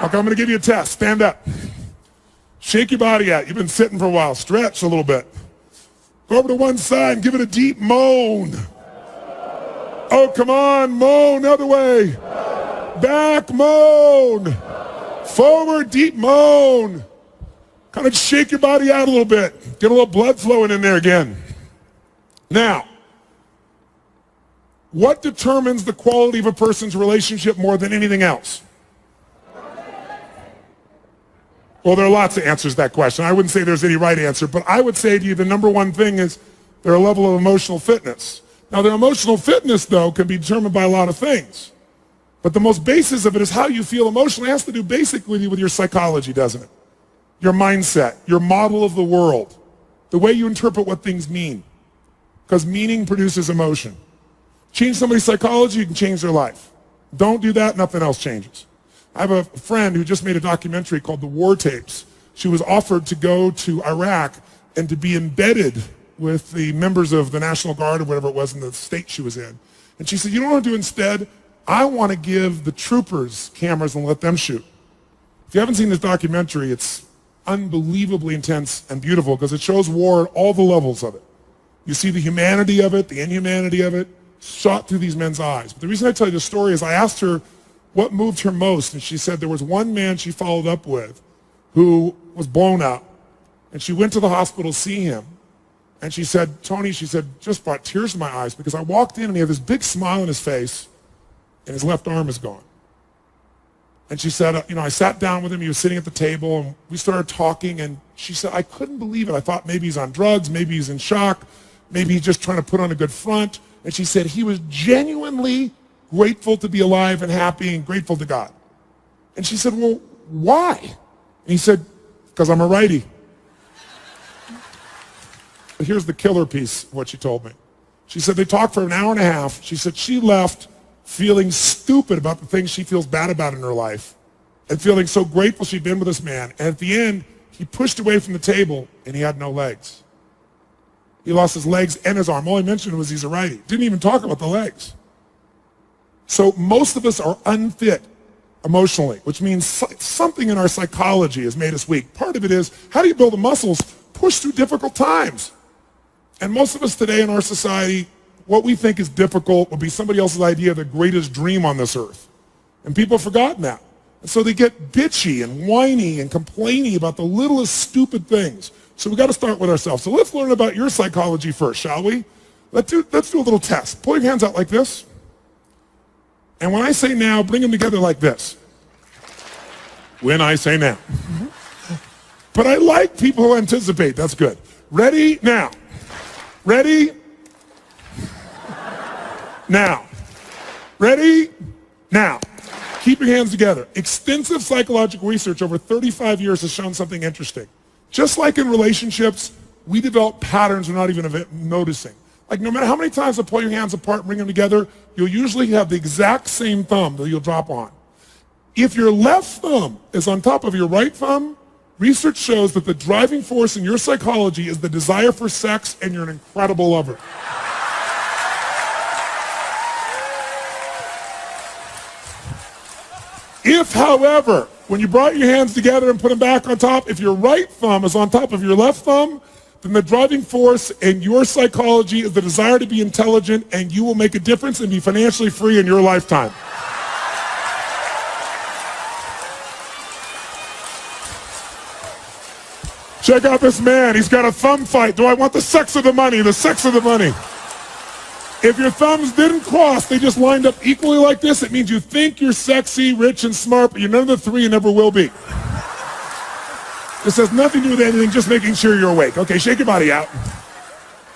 Okay, I'm going to give you a test. Stand up. Shake your body out. You've been sitting for a while. Stretch a little bit. Go over to one side and give it a deep moan. Oh, come on, moan, other way. Back, moan. Forward, deep moan. Kind of shake your body out a little bit. Get a little blood flowing in there again. Now, what determines the quality of a person's relationship more than anything else? Well, there are lots of answers to that question. I wouldn't say there's any right answer, but I would say to you the number one thing is their level of emotional fitness. Now, their emotional fitness, though, can be determined by a lot of things. But the most basis of it is how you feel emotionally. It has to do basically with your psychology, doesn't it? Your mindset, your model of the world, the way you interpret what things mean. Because meaning produces emotion. Change somebody's psychology, you can change their life. Don't do that, nothing else changes. I have a friend who just made a documentary called The War Tapes. She was offered to go to Iraq and to be embedded with the members of the National Guard or whatever it was in the state she was in. And she said, you know what I want to do instead? I want to give the troopers cameras and let them shoot. If you haven't seen this documentary, it's unbelievably intense and beautiful because it shows war at all the levels of it. You see the humanity of it, the inhumanity of it, shot through these men's eyes. But the reason I tell you this story is I asked her what moved her most, and she said there was one man she followed up with who was blown up, and she went to the hospital to see him, and she said, Tony, she said, just brought tears to my eyes because I walked in and he had this big smile on his face, and his left arm is gone. And she said, you know, I sat down with him, he was sitting at the table, and we started talking, and she said, I couldn't believe it. I thought maybe he's on drugs, maybe he's in shock, maybe he's just trying to put on a good front. And she said he was genuinely grateful to be alive and happy and grateful to God. And she said, well, why? And he said, because I'm a righty. But here's the killer piece of what she told me. She said they talked for an hour and a half. She said she left feeling stupid about the things she feels bad about in her life and feeling so grateful she'd been with this man. And at the end, he pushed away from the table and he had no legs. He lost his legs and his arm. All he mentioned was he's a righty. Didn't even talk about the legs. So most of us are unfit emotionally, which means something in our psychology has made us weak. Part of it is, how do you build the muscles? Push through difficult times. And most of us today in our society, what we think is difficult will be somebody else's idea of the greatest dream on this earth. And people have forgotten that. And so they get bitchy and whiny and complaining about the littlest stupid things. So we got to start with ourselves. So let's learn about your psychology first, shall we? Let's do a little test. Pull your hands out like this. And when I say now, bring them together like this. When I say now. But I like people who anticipate. That's good. Ready? Now. Ready? Now. Ready? Now. Keep your hands together. Extensive psychological research over 35 years has shown something interesting. Just like in relationships, we develop patterns we're not even noticing. Like no matter how many times I pull your hands apart and bring them together, you'll usually have the exact same thumb that you'll drop on. If your left thumb is on top of your right thumb, research shows that the driving force in your psychology is the desire for sex, and you're an incredible lover. If, however, when you brought your hands together and put them back on top, if your right thumb is on top of your left thumb, then the driving force in your psychology is the desire to be intelligent, and you will make a difference and be financially free in your lifetime. Check out this man. He's got a thumb fight. Do I want the sex or the money? The sex or the money. If your thumbs didn't cross, they just lined up equally like this, it means you think you're sexy, rich, and smart, but you're none of the three and never will be. This has nothing to do with anything, just making sure you're awake. Okay, shake your body out.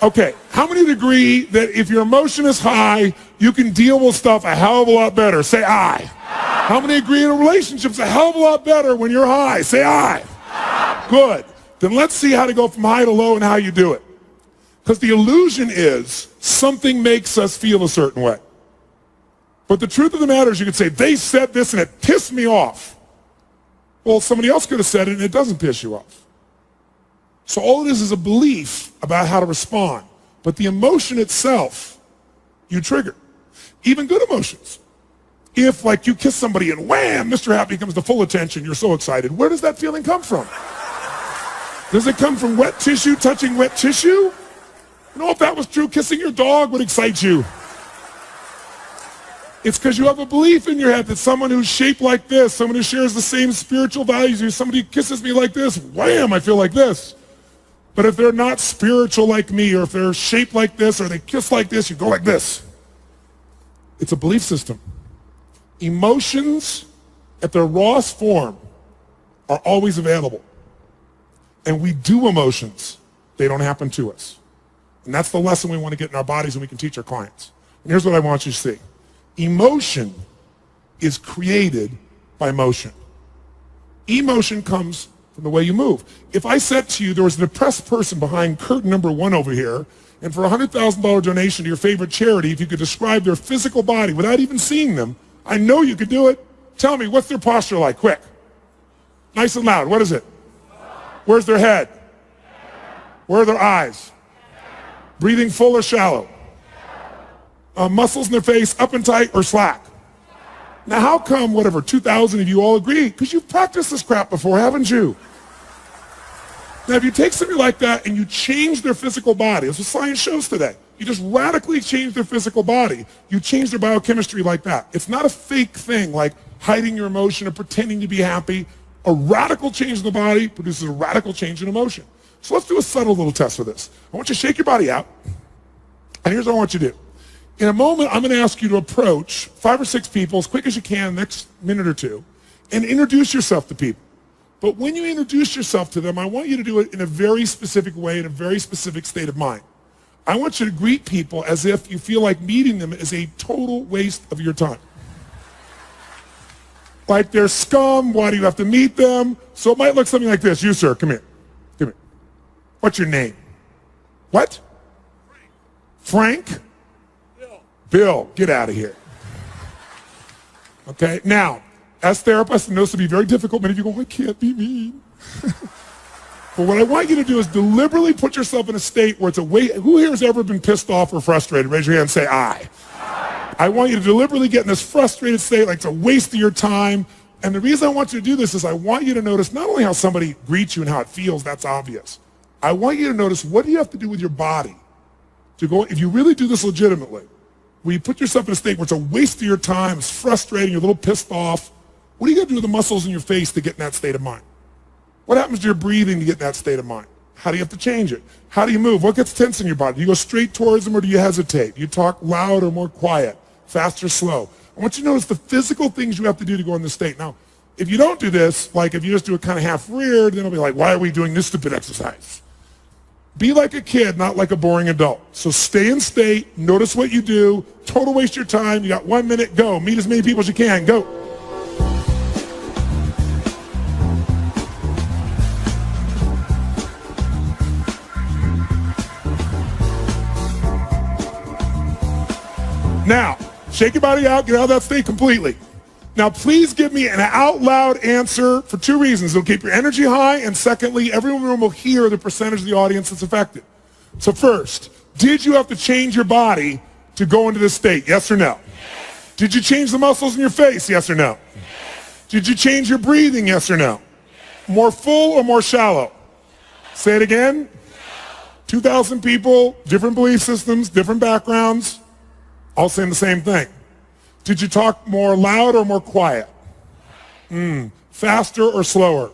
Okay, how many agree that if your emotion is high, you can deal with stuff a hell of a lot better? Say aye. How many agree in a relationship's a hell of a lot better when you're high? Say aye. Good. Then let's see how to go from high to low and how you do it. Because the illusion is something makes us feel a certain way. But the truth of the matter is you could say, they said this and it pissed me off. Well, somebody else could have said it and it doesn't piss you off. So all it is a belief about how to respond. But the emotion itself, you trigger. Even good emotions. If, like, you kiss somebody and wham, Mr. Happy comes to full attention, you're so excited. Where does that feeling come from? Does it come from wet tissue touching wet tissue? You know, if that was true, kissing your dog would excite you. It's because you have a belief in your head that someone who's shaped like this, someone who shares the same spiritual values as you, somebody who kisses me like this, wham, I feel like this. But if they're not spiritual like me, or if they're shaped like this, or they kiss like this, you go like this. It's a belief system. Emotions at their rawest form are always available. And we do emotions. They don't happen to us. And that's the lesson we want to get in our bodies and we can teach our clients. And here's what I want you to see. Emotion is created by motion. Emotion comes from the way you move. If I said to you there was an depressed person behind curtain number 1 over here, and for a $100,000 donation to your favorite charity, if you could describe their physical body without even seeing them, I know you could do it. Tell me, what's their posture like? Quick. Nice and loud. What is it? Where's their head? Where are their eyes? Breathing full or shallow? Muscles in their face, up and tight or slack? Now how come, whatever, 2,000 of you all agree? Because you've practiced this crap before, haven't you? Now if you take somebody like that and you change their physical body, that's what science shows today. You just radically change their physical body. You change their biochemistry like that. It's not a fake thing like hiding your emotion or pretending to be happy. A radical change in the body produces a radical change in emotion. So let's do a subtle little test for this. I want you to shake your body out. And here's what I want you to do. In a moment, I'm going to ask you to approach 5 or 6 people as quick as you can, next minute or two, and introduce yourself to people. But when you introduce yourself to them, I want you to do it in a very specific way, in a very specific state of mind. I want you to greet people as if you feel like meeting them is a total waste of your time. Like they're scum, why do you have to meet them? So it might look something like this. You, sir, come here. Come here. What's your name? What? Frank? Bill, get out of here. Okay, now, as therapists, and this will be very difficult. Many of you go, I can't be mean. But what I want you to do is deliberately put yourself in a state where it's a way. Who here has ever been pissed off or frustrated? Raise your hand and say, I. I want you to deliberately get in this frustrated state like it's a waste of your time. And the reason I want you to do this is I want you to notice not only how somebody greets you and how it feels, that's obvious. I want you to notice what do you have to do with your body to go, if you really do this legitimately, where you put yourself in a state where it's a waste of your time, it's frustrating, you're a little pissed off, what are you going to do with the muscles in your face to get in that state of mind? What happens to your breathing to get in that state of mind? How do you have to change it? How do you move? What gets tense in your body? Do you go straight towards them or do you hesitate? Do you talk loud or more quiet, fast or slow? I want you to notice the physical things you have to do to go in this state. Now, if you don't do this, like if you just do it kind of half reared, then it'll be like, why are we doing this stupid exercise? Be like a kid, not like a boring adult. So stay in state, notice what you do, total waste your time, you got 1 minute, go. Meet as many people as you can, go. Now, shake your body out, get out of that state completely. Now, please give me an out loud answer for two reasons. It'll keep your energy high, and secondly, everyone in the room will hear the percentage of the audience that's affected. So first, did you have to change your body to go into this state? Yes or no? Yes. Did you change the muscles in your face? Yes or no? Yes. Did you change your breathing? Yes or no? Yes. More full or more shallow? Say it again. 2,000 people, different belief systems, different backgrounds, all saying the same thing. Did you talk more loud or more quiet? Faster or slower?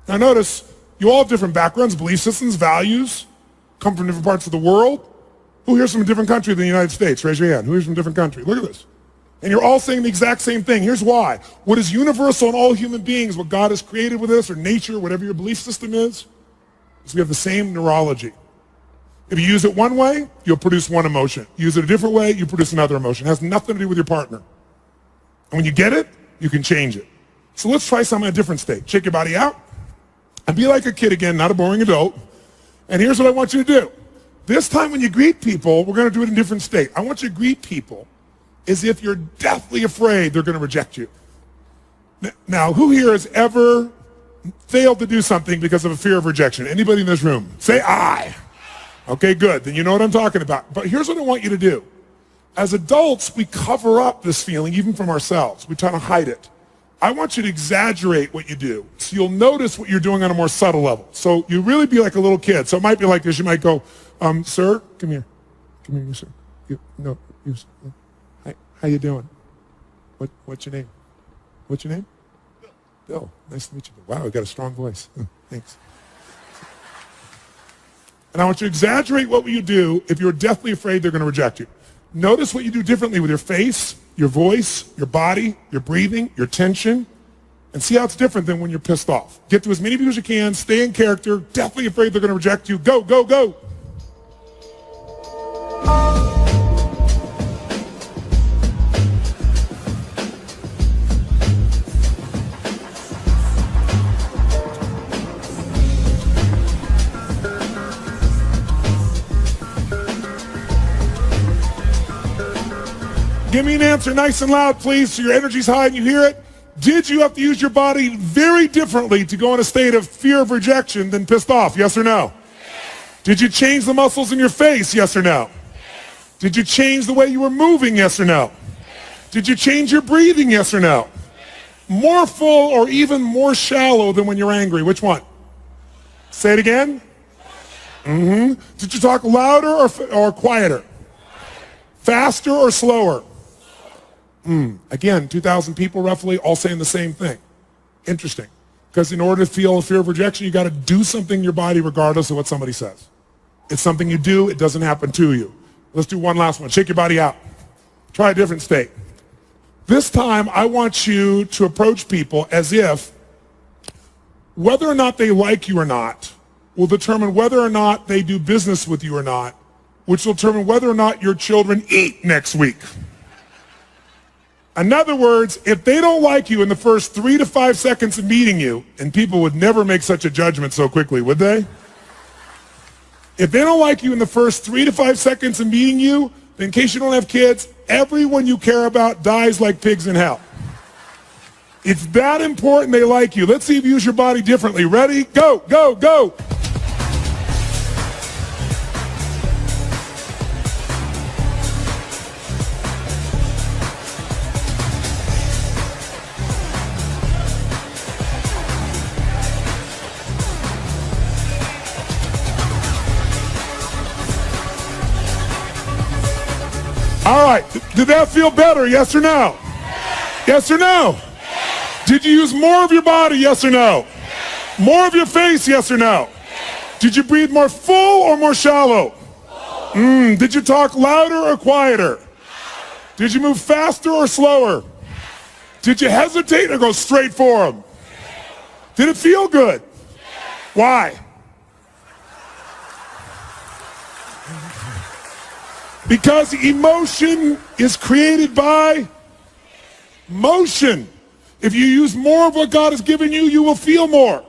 Now notice, you all have different backgrounds, belief systems, values, come from different parts of the world. Who here's from a different country than the United States? Raise your hand. Who here's from a different country? Look at this. And you're all saying the exact same thing. Here's why. What is universal in all human beings, what God has created with us, or nature, whatever your belief system is we have the same neurology. If you use it one way, you'll produce one emotion. Use it a different way, you produce another emotion. It has nothing to do with your partner. And when you get it, you can change it. So let's try something in a different state. Shake your body out and be like a kid again, not a boring adult. And here's what I want you to do. This time when you greet people, we're going to do it in a different state. I want you to greet people as if you're deathly afraid they're going to reject you. Now, who here has ever failed to do something because of a fear of rejection? Anybody in this room? Say I. Okay, good. Then you know what I'm talking about. But here's what I want you to do. As adults, we cover up this feeling even from ourselves. We try to hide it. I want you to exaggerate what you do, so you'll notice what you're doing on a more subtle level. So you really be like a little kid. So it might be like this. You might go, sir, come here. Come here, sir. Hi, how you doing? What's your name? What's your name? Bill. Nice to meet you. Wow, you got a strong voice. Thanks. And I want you to exaggerate what you do if you're deathly afraid they're going to reject you. Notice what you do differently with your face, your voice, your body, your breathing, your tension, and see how it's different than when you're pissed off. Get to as many people as you can, stay in character, deathly afraid they're going to reject you. Go, go, go. Give me an answer nice and loud, please, so your energy's high and you hear it. Did you have to use your body very differently to go in a state of fear of rejection than pissed off? Yes or no? Yes. Did you change the muscles in your face? Yes or no? Yes. Did you change the way you were moving? Yes or no? Yes. Did you change your breathing? Yes or no? Yes. More full or even more shallow than when you're angry? Which one? Say it again. Did you talk louder or quieter? Faster or slower? Again, 2,000 people roughly, all saying the same thing. Interesting. Because in order to feel a fear of rejection, you got to do something in your body regardless of what somebody says. It's something you do, it doesn't happen to you. Let's do one last one. Shake your body out. Try a different state. This time, I want you to approach people as if whether or not they like you or not will determine whether or not they do business with you or not, which will determine whether or not your children eat next week. In other words, if they don't like you in the first 3 to 5 seconds of meeting you, and people would never make such a judgment so quickly, would they? If they don't like you in the first 3 to 5 seconds of meeting you, then in case you don't have kids, everyone you care about dies like pigs in hell. It's that important they like you. Let's see if you use your body differently. Ready? Go, go, go. All right, did that feel better, yes or no? Yes or no? Did you use more of your body, yes or no? More of your face, yes or no? Did you breathe more full or more shallow? Did you talk louder or quieter? Did you move faster or slower? Did you hesitate or go straight for them? Did it feel good? Why? Because emotion is created by motion. If you use more of what God has given you, you will feel more.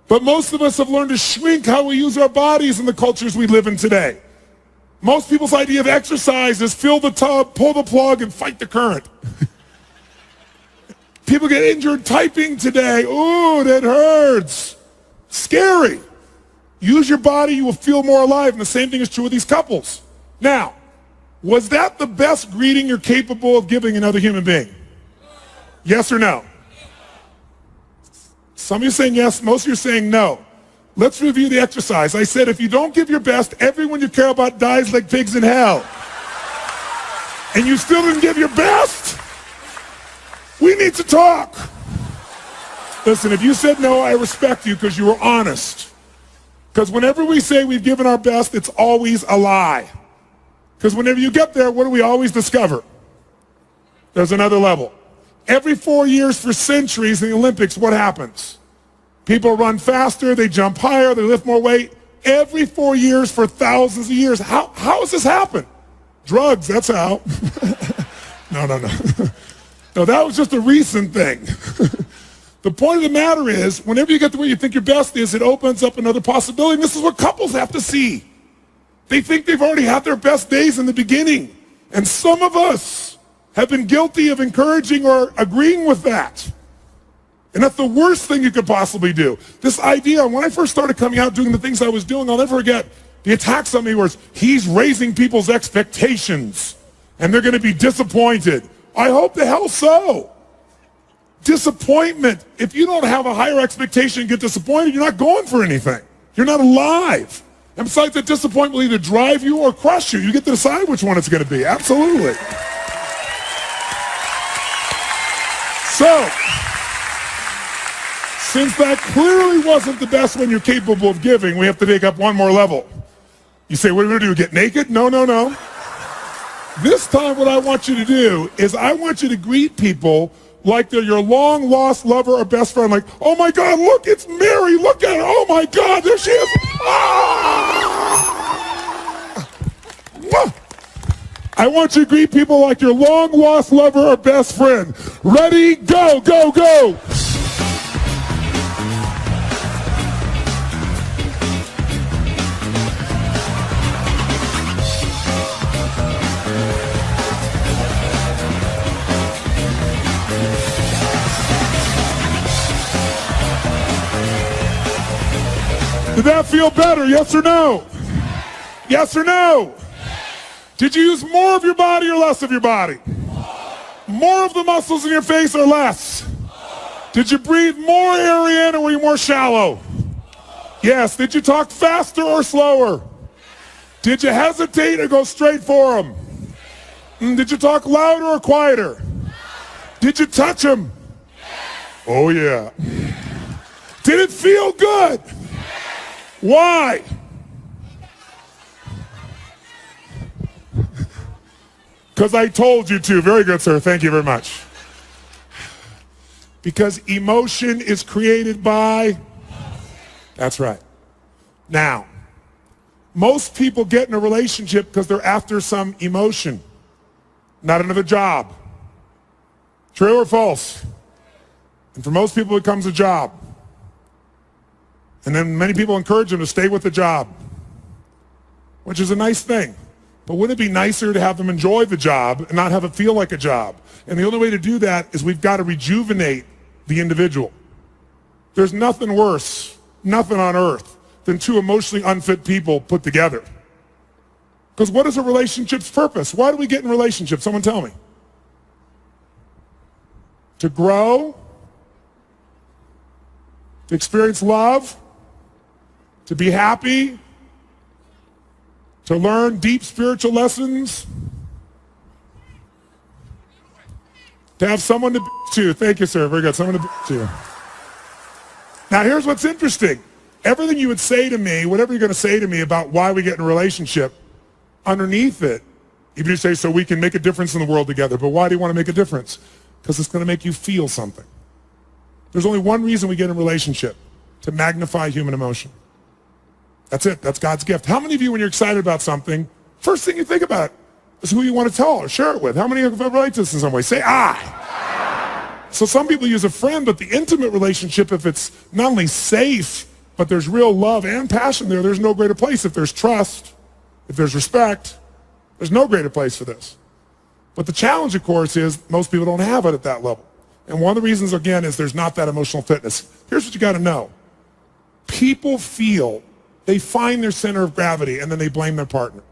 But most of us have learned to shrink how we use our bodies in the cultures we live in today. Most people's idea of exercise is fill the tub, pull the plug, and fight the current. People get injured typing today. Ooh, that hurts. Scary. Use your body, you will feel more alive. And the same thing is true with these couples. Now, was that the best greeting you're capable of giving another human being? Yes or no? Some of you are saying yes, most of you are saying no. Let's review the exercise. I said if you don't give your best, everyone you care about dies like pigs in hell. And you still didn't give your best? We need to talk. Listen, if you said no, I respect you because you were honest. Because whenever we say we've given our best, it's always a lie. Because whenever you get there, what do we always discover? There's another level. Every 4 years for centuries in the Olympics, what happens? People run faster, they jump higher, they lift more weight. Every 4 years for thousands of years. How has this happened? Drugs, that's how. No. No, that was just a recent thing. The point of the matter is, whenever you get to where you think your best is, it opens up another possibility. And this is what couples have to see. They think they've already had their best days in the beginning. And some of us have been guilty of encouraging or agreeing with that. And that's the worst thing you could possibly do. This idea, when I first started coming out doing the things I was doing, I'll never forget the attacks on me was, he's raising people's expectations and they're going to be disappointed. I hope the hell so. Disappointment. If you don't have a higher expectation and get disappointed, you're not going for anything. You're not alive. And besides, that disappointment will either drive you or crush you. You get to decide which one it's going to be. Absolutely. So, since that clearly wasn't the best one you're capable of giving, we have to take up one more level. You say, what are we going to do, get naked? No. This time what I want you to do is I want you to greet people like they're your long-lost lover or best friend. Like, oh my God, look, it's Mary. Look at her. Oh my God, there she is. Ah! I want you to greet people like your long-lost lover or best friend. Ready, go, go, go. Did that feel better, yes or no? Yes or no? Did you use more of your body or less of your body? More of the muscles in your face or less? Did you breathe more air in or were you more shallow? Yes. Did you talk faster or slower? Did you hesitate or go straight for them? Did you talk louder or quieter? Did you touch them? Oh yeah. Did it feel good? Why? Because I told you to. Very good, sir. Thank you very much. Because emotion is created by... That's right. Now, most people get in a relationship because they're after some emotion, not another job. True or false? And for most people, it becomes a job. And then many people encourage them to stay with the job, which is a nice thing. But wouldn't it be nicer to have them enjoy the job and not have it feel like a job? And the only way to do that is we've got to rejuvenate the individual. There's nothing worse, nothing on earth, than two emotionally unfit people put together. Because what is a relationship's purpose? Why do we get in relationships? Someone tell me. To grow, to experience love, to be happy, to learn deep spiritual lessons, to have someone to bitch to. Thank you, sir. Very good. Someone to bitch to. Now, here's what's interesting. Everything you would say to me, whatever you're going to say to me about why we get in a relationship, underneath it, even if you say, so we can make a difference in the world together. But why do you want to make a difference? Because it's going to make you feel something. There's only one reason we get in a relationship, to magnify human emotion. That's it. That's God's gift. How many of you, when you're excited about something, first thing you think about is who you want to tell or share it with? How many of you relate to this in some way? Say, I. So some people use a friend, but the intimate relationship, if it's not only safe, but there's real love and passion there, there's no greater place. If there's trust, If there's respect, there's no greater place for this. But the challenge, of course, is most people don't have it at that level. And one of the reasons, again, is there's not that emotional fitness. Here's what you got to know. People feel they find their center of gravity and then they blame their partner.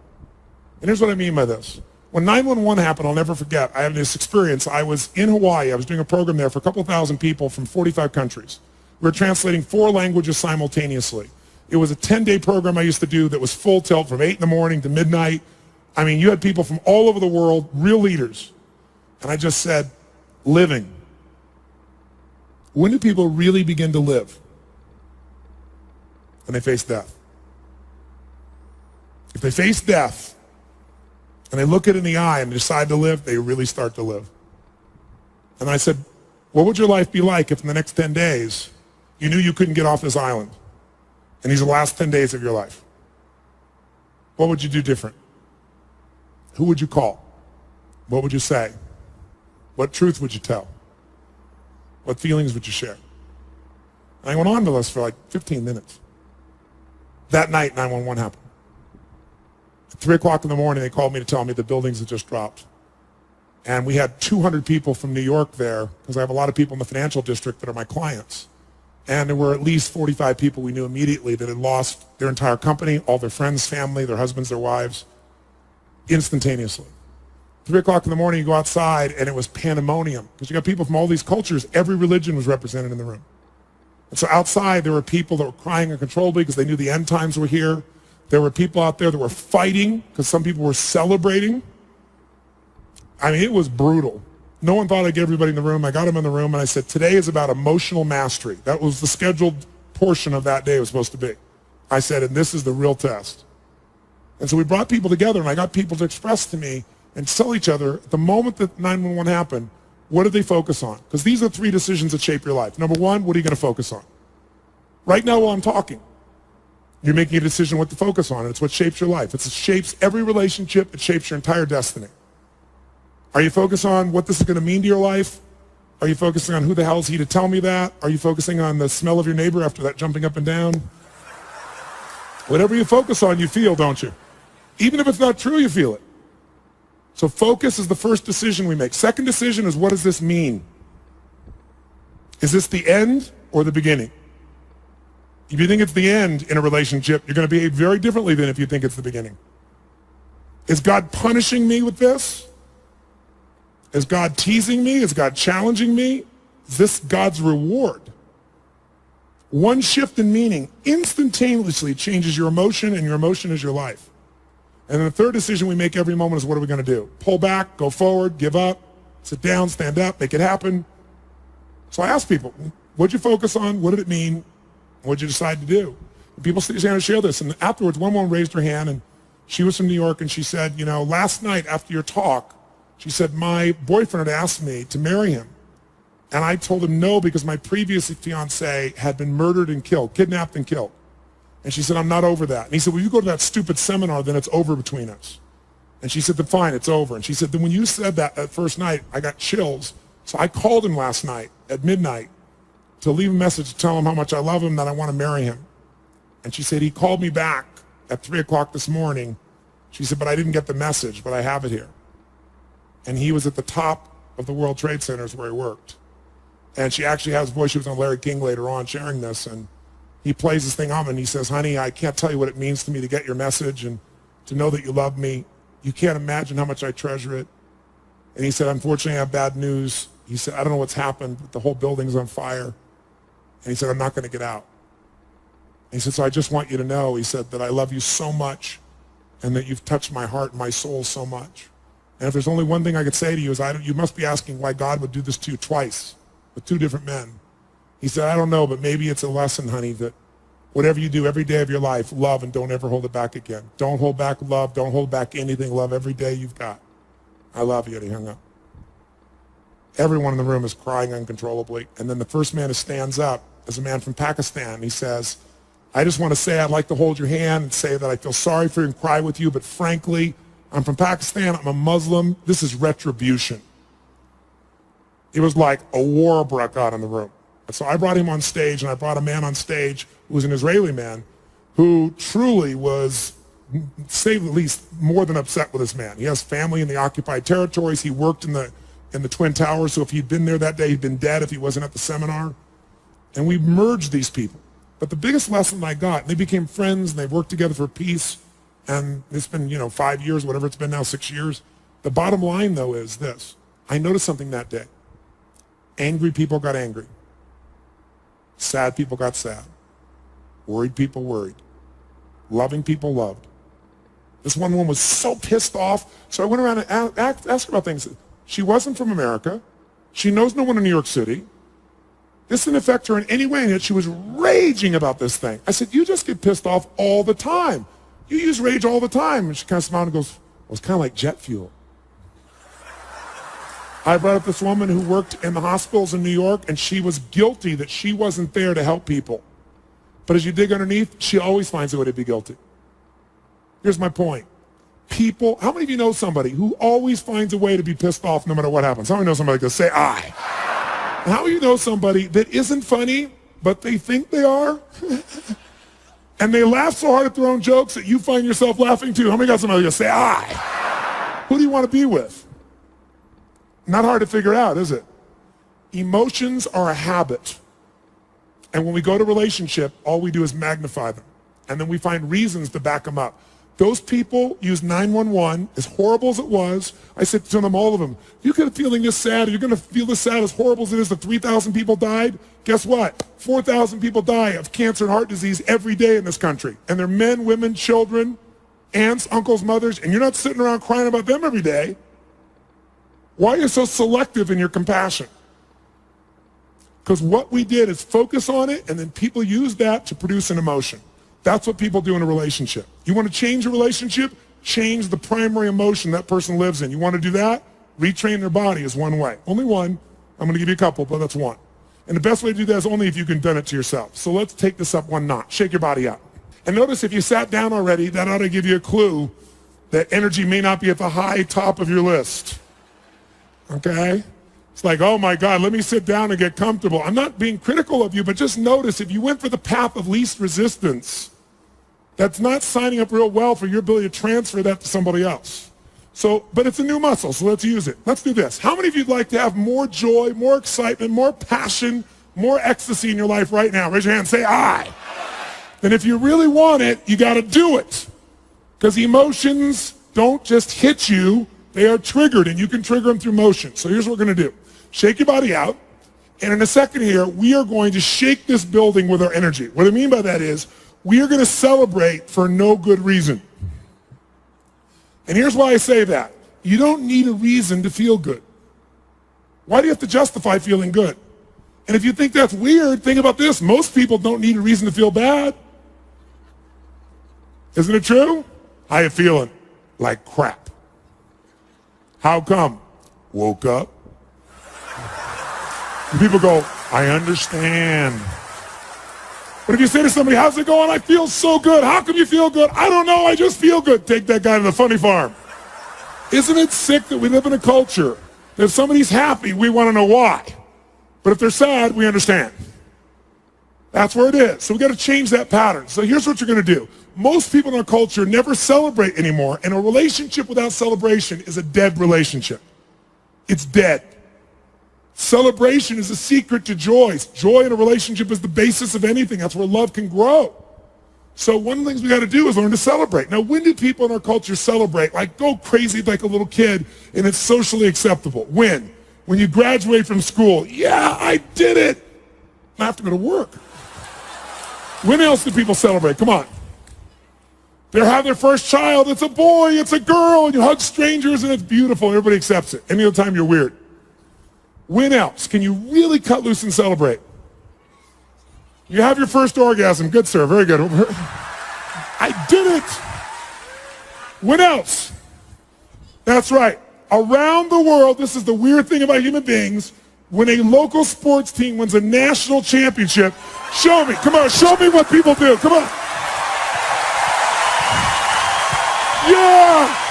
And here's what I mean by this. When 9/11 happened, I'll never forget, I had this experience. I was in Hawaii. I was doing a program there for a couple thousand people from 45 countries. We were translating 4 languages simultaneously. It was a 10-day program I used to do that was full tilt from 8 in the morning to midnight. I mean, you had people from all over the world, real leaders. And I just said, living. When do people really begin to live? When they face death. If they face death and they look it in the eye and decide to live, they really start to live. And I said, what would your life be like if in the next 10 days you knew you couldn't get off this island and these are the last 10 days of your life? What would you do different? Who would you call? What would you say? What truth would you tell? What feelings would you share? And I went on to this for like 15 minutes. That night, 911 happened. At 3 o'clock in the morning, they called me to tell me the buildings had just dropped. And we had 200 people from New York there, because I have a lot of people in the financial district that are my clients. And there were at least 45 people we knew immediately that had lost their entire company, all their friends, family, their husbands, their wives, instantaneously. 3 o'clock in the morning, you go outside, and it was pandemonium, because you got people from all these cultures. Every religion was represented in the room. And so outside, there were people that were crying uncontrollably because they knew the end times were here. There were people out there that were fighting because some people were celebrating. I mean, it was brutal. No one thought I'd get everybody in the room. I got them in the room, and I said, today is about emotional mastery. That was the scheduled portion of that day it was supposed to be. I said, and this is the real test. And so we brought people together, and I got people to express to me and tell each other, at the moment that 911 happened, what did they focus on? Because these are 3 decisions that shape your life. Number 1, what are you going to focus on? Right now while I'm talking, you're making a decision what to focus on, and it's what shapes your life. It shapes every relationship. It shapes your entire destiny. Are you focused on what this is going to mean to your life? Are you focusing on who the hell is he to tell me that? Are you focusing on the smell of your neighbor after that jumping up and down? Whatever you focus on, you feel, don't you? Even if it's not true, you feel it. So focus is the first decision we make. Second decision is, what does this mean? Is this the end or the beginning? If you think it's the end in a relationship, you're going to behave very differently than if you think it's the beginning. Is God punishing me with this? Is God teasing me? Is God challenging me? Is this God's reward? One shift in meaning instantaneously changes your emotion, and your emotion is your life. And then the third decision we make every moment is, what are we going to do? Pull back, go forward, give up, sit down, stand up, make it happen. So I ask people, what'd you focus on? What did it mean? What'd you decide to do? And people stand to share this. And afterwards, one woman raised her hand, and she was from New York, and she said, last night after your talk, she said, my boyfriend had asked me to marry him. And I told him no, because my previous fiance had been murdered and killed, kidnapped and killed. And she said, I'm not over that. And he said, well, you go to that stupid seminar, then it's over between us. And she said, then fine, it's over. And she said, then when you said that first night, I got chills. So I called him last night at midnight to leave a message to tell him how much I love him, that I want to marry him. And she said, he called me back at 3 o'clock this morning. She said, but I didn't get the message, but I have it here. And he was at the top of the World Trade Centers where he worked. And she actually has a voice. She was on Larry King later on sharing this. And he plays this thing on, and he says, honey, I can't tell you what it means to me to get your message and to know that you love me. You can't imagine how much I treasure it. And he said, unfortunately, I have bad news. He said, I don't know what's happened, but the whole building's on fire. And he said, I'm not going to get out. And he said, so I just want you to know, he said, that I love you so much and that you've touched my heart and my soul so much. And if there's only one thing I could say to you is, you must be asking why God would do this to you twice with 2 different men. He said, I don't know, but maybe it's a lesson, honey, that whatever you do every day of your life, love, and don't ever hold it back again. Don't hold back love. Don't hold back anything. Love every day you've got. I love you. And he hung up. Everyone in the room is crying uncontrollably. And then the first man who stands up is a man from Pakistan. He says, I just want to say I'd like to hold your hand and say that I feel sorry for you and cry with you, but frankly, I'm from Pakistan. I'm a Muslim. This is retribution. It was like a war broke out in the room. And so I brought him on stage, and I brought a man on stage who was an Israeli man who truly was to say the least, more than upset with this man. He has family in the occupied territories. He worked in the Twin Towers, so if he'd been there that day, he'd been dead if he wasn't at the seminar. And we merged these people. But the biggest lesson I got, they became friends, and they worked together for peace, and it's been, 5 years, whatever it's been now, 6 years. The bottom line, though, is this. I noticed something that day. Angry people got angry. Sad people got sad. Worried people worried. Loving people loved. This one woman was so pissed off, so I went around and asked her about things. She wasn't from America. She knows no one in New York City. This didn't affect her in any way, and yet she was raging about this thing. I said, you just get pissed off all the time. You use rage all the time. And she kind of smiled and goes, well, it's kind of like jet fuel. I brought up this woman who worked in the hospitals in New York, and she was guilty that she wasn't there to help people. But as you dig underneath, she always finds a way to be guilty. Here's my point. People, how many of you know somebody who always finds a way to be pissed off no matter what happens? How many know somebody that say, I? And how do you know somebody that isn't funny, but they think they are? And they laugh so hard at their own jokes that you find yourself laughing too. How many got somebody that say, I? Who do you want to be with? Not hard to figure out, is it? Emotions are a habit. And when we go to relationship, all we do is magnify them. And then we find reasons to back them up. Those people use 911, as horrible as it was. I said to them, all of them, you're going to feeling this sad, you're going to feel this sad, as horrible as it is that 3,000 people died. Guess what? 4,000 people die of cancer and heart disease every day in this country. And they're men, women, children, aunts, uncles, mothers, and you're not sitting around crying about them every day. Why are you so selective in your compassion? Because what we did is focus on it, and then people use that to produce an emotion. That's what people do in a relationship. You want to change a relationship? Change the primary emotion that person lives in. You want to do that? Retrain their body is one way. Only one. I'm going to give you a couple, but that's one. And the best way to do that is only if you can do it to yourself. So let's take this up one notch. Shake your body up. And notice if you sat down already, that ought to give you a clue that energy may not be at the high top of your list. Okay? It's like, oh my God, let me sit down and get comfortable. I'm not being critical of you, but just notice if you went for the path of least resistance, that's not signing up real well for your ability to transfer that to somebody else. So, but it's a new muscle, so let's use it. Let's do this. How many of you would like to have more joy, more excitement, more passion, more ecstasy in your life right now? Raise your hand, say I. And if you really want it, you got to do it. Because emotions don't just hit you, they are triggered, and you can trigger them through motion. So here's what we're going to do. Shake your body out, and in a second here, we are going to shake this building with our energy. What I mean by that is, we are going to celebrate for no good reason. And here's why I say that. You don't need a reason to feel good. Why do you have to justify feeling good? And if you think that's weird, think about this. Most people don't need a reason to feel bad. Isn't it true? How you feeling? Like crap. How come? Woke up. And people go, I understand. But if you say to somebody, how's it going? I feel so good. How come you feel good? I don't know. I just feel good. Take that guy to the funny farm. Isn't it sick that we live in a culture that if somebody's happy, we want to know why. But if they're sad, we understand. That's where it is. So we got to change that pattern. So here's what you're going to do. Most people in our culture never celebrate anymore, and a relationship without celebration is a dead relationship. It's dead. Celebration is a secret to joy. Joy in a relationship is the basis of anything. That's where love can grow. So one of the things we got to do is learn to celebrate. Now, when do people in our culture celebrate? Like go crazy like a little kid, and it's socially acceptable. When? When you graduate from school. Yeah, I did it. I have to go to work. When else do people celebrate? Come on. They have their first child. It's a boy. It's a girl. And you hug strangers, and it's beautiful. Everybody accepts it. Any other time, you're weird. When else can you really cut loose and celebrate? You have your first orgasm. Good, sir. Very good. I did it. When else? That's right. Around the world, this is the weird thing about human beings, when a local sports team wins a national championship, show me. Come on, show me what people do. Come on. Yeah.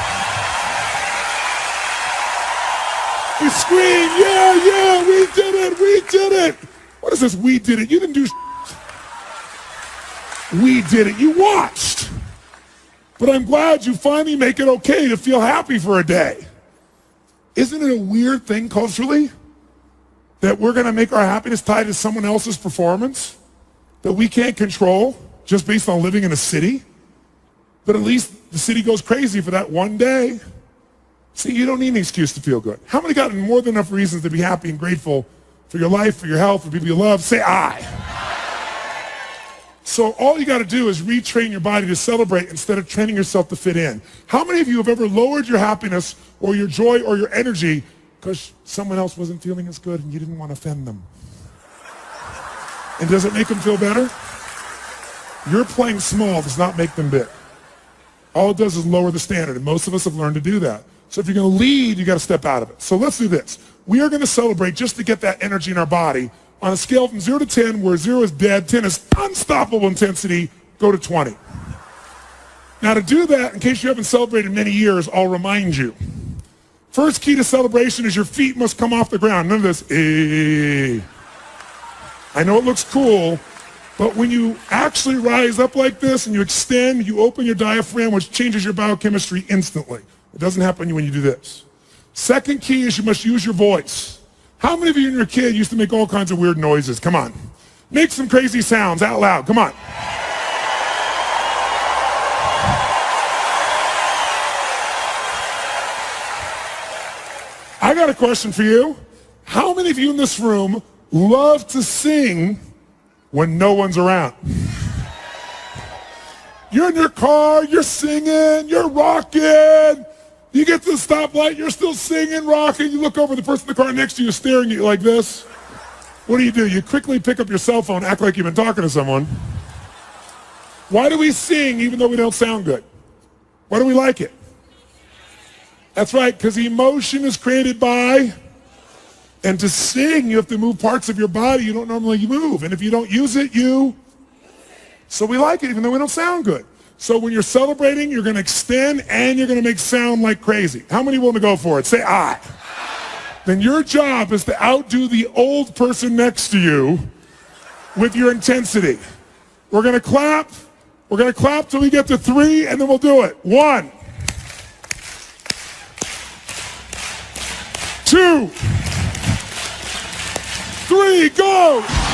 You scream, yeah, we did it. What is this, we did it? You didn't do We did it. You watched. but I'm glad you finally make it okay to feel happy for a day. Isn't it a weird thing culturally that we're going to make our happiness tied to someone else's performance that we can't control just based on living in a city? But at least the city goes crazy for that one day. See, you don't need an excuse to feel good. How many got more than enough reasons to be happy and grateful for your life, for your health, for people you love? Say I. So all you got to do is retrain your body to celebrate instead of training yourself to fit in. How many of you have ever lowered your happiness or your joy or your energy because someone else wasn't feeling as good and you didn't want to offend them? And does it make them feel better? Your playing small does not make them big. All it does is lower the standard, and most of us have learned to do that. So if you're going to lead, you got to step out of it. So let's do this. We are going to celebrate just to get that energy in our body. On a scale from 0 to 10, where 0 is dead, 10 is unstoppable intensity, go to 20. Now to do that, in case you haven't celebrated in many years, I'll remind you. First key to celebration is your feet must come off the ground. None of this, eh. I know it looks cool, but when you actually rise up like this and you extend, you open your diaphragm, which changes your biochemistry instantly. It doesn't happen when you do this. Second key is you must use your voice. How many of you and your kid used to make all kinds of weird noises? Come on. Make some crazy sounds out loud. Come on. I got a question for you. How many of you in this room love to sing when no one's around? You're in your car, you're singing, you're rocking. You get to the stoplight, you're still singing, rocking. You look over, the person in the car next to you is staring at you like this. What do? You quickly pick up your cell phone, act like you've been talking to someone. Why do we sing even though we don't sound good? Why do we like it? That's right, because emotion is created by, and to sing, you have to move parts of your body you don't normally move. And if you don't use it, so we like it even though we don't sound good. So when you're celebrating, you're going to extend and you're going to make sound like crazy. How many want to go for it? Say I. Then your job is to outdo the old person next to you with your intensity. We're going to clap. We're going to clap till we get to 3, and then we'll do it. 1, 2, 3, go!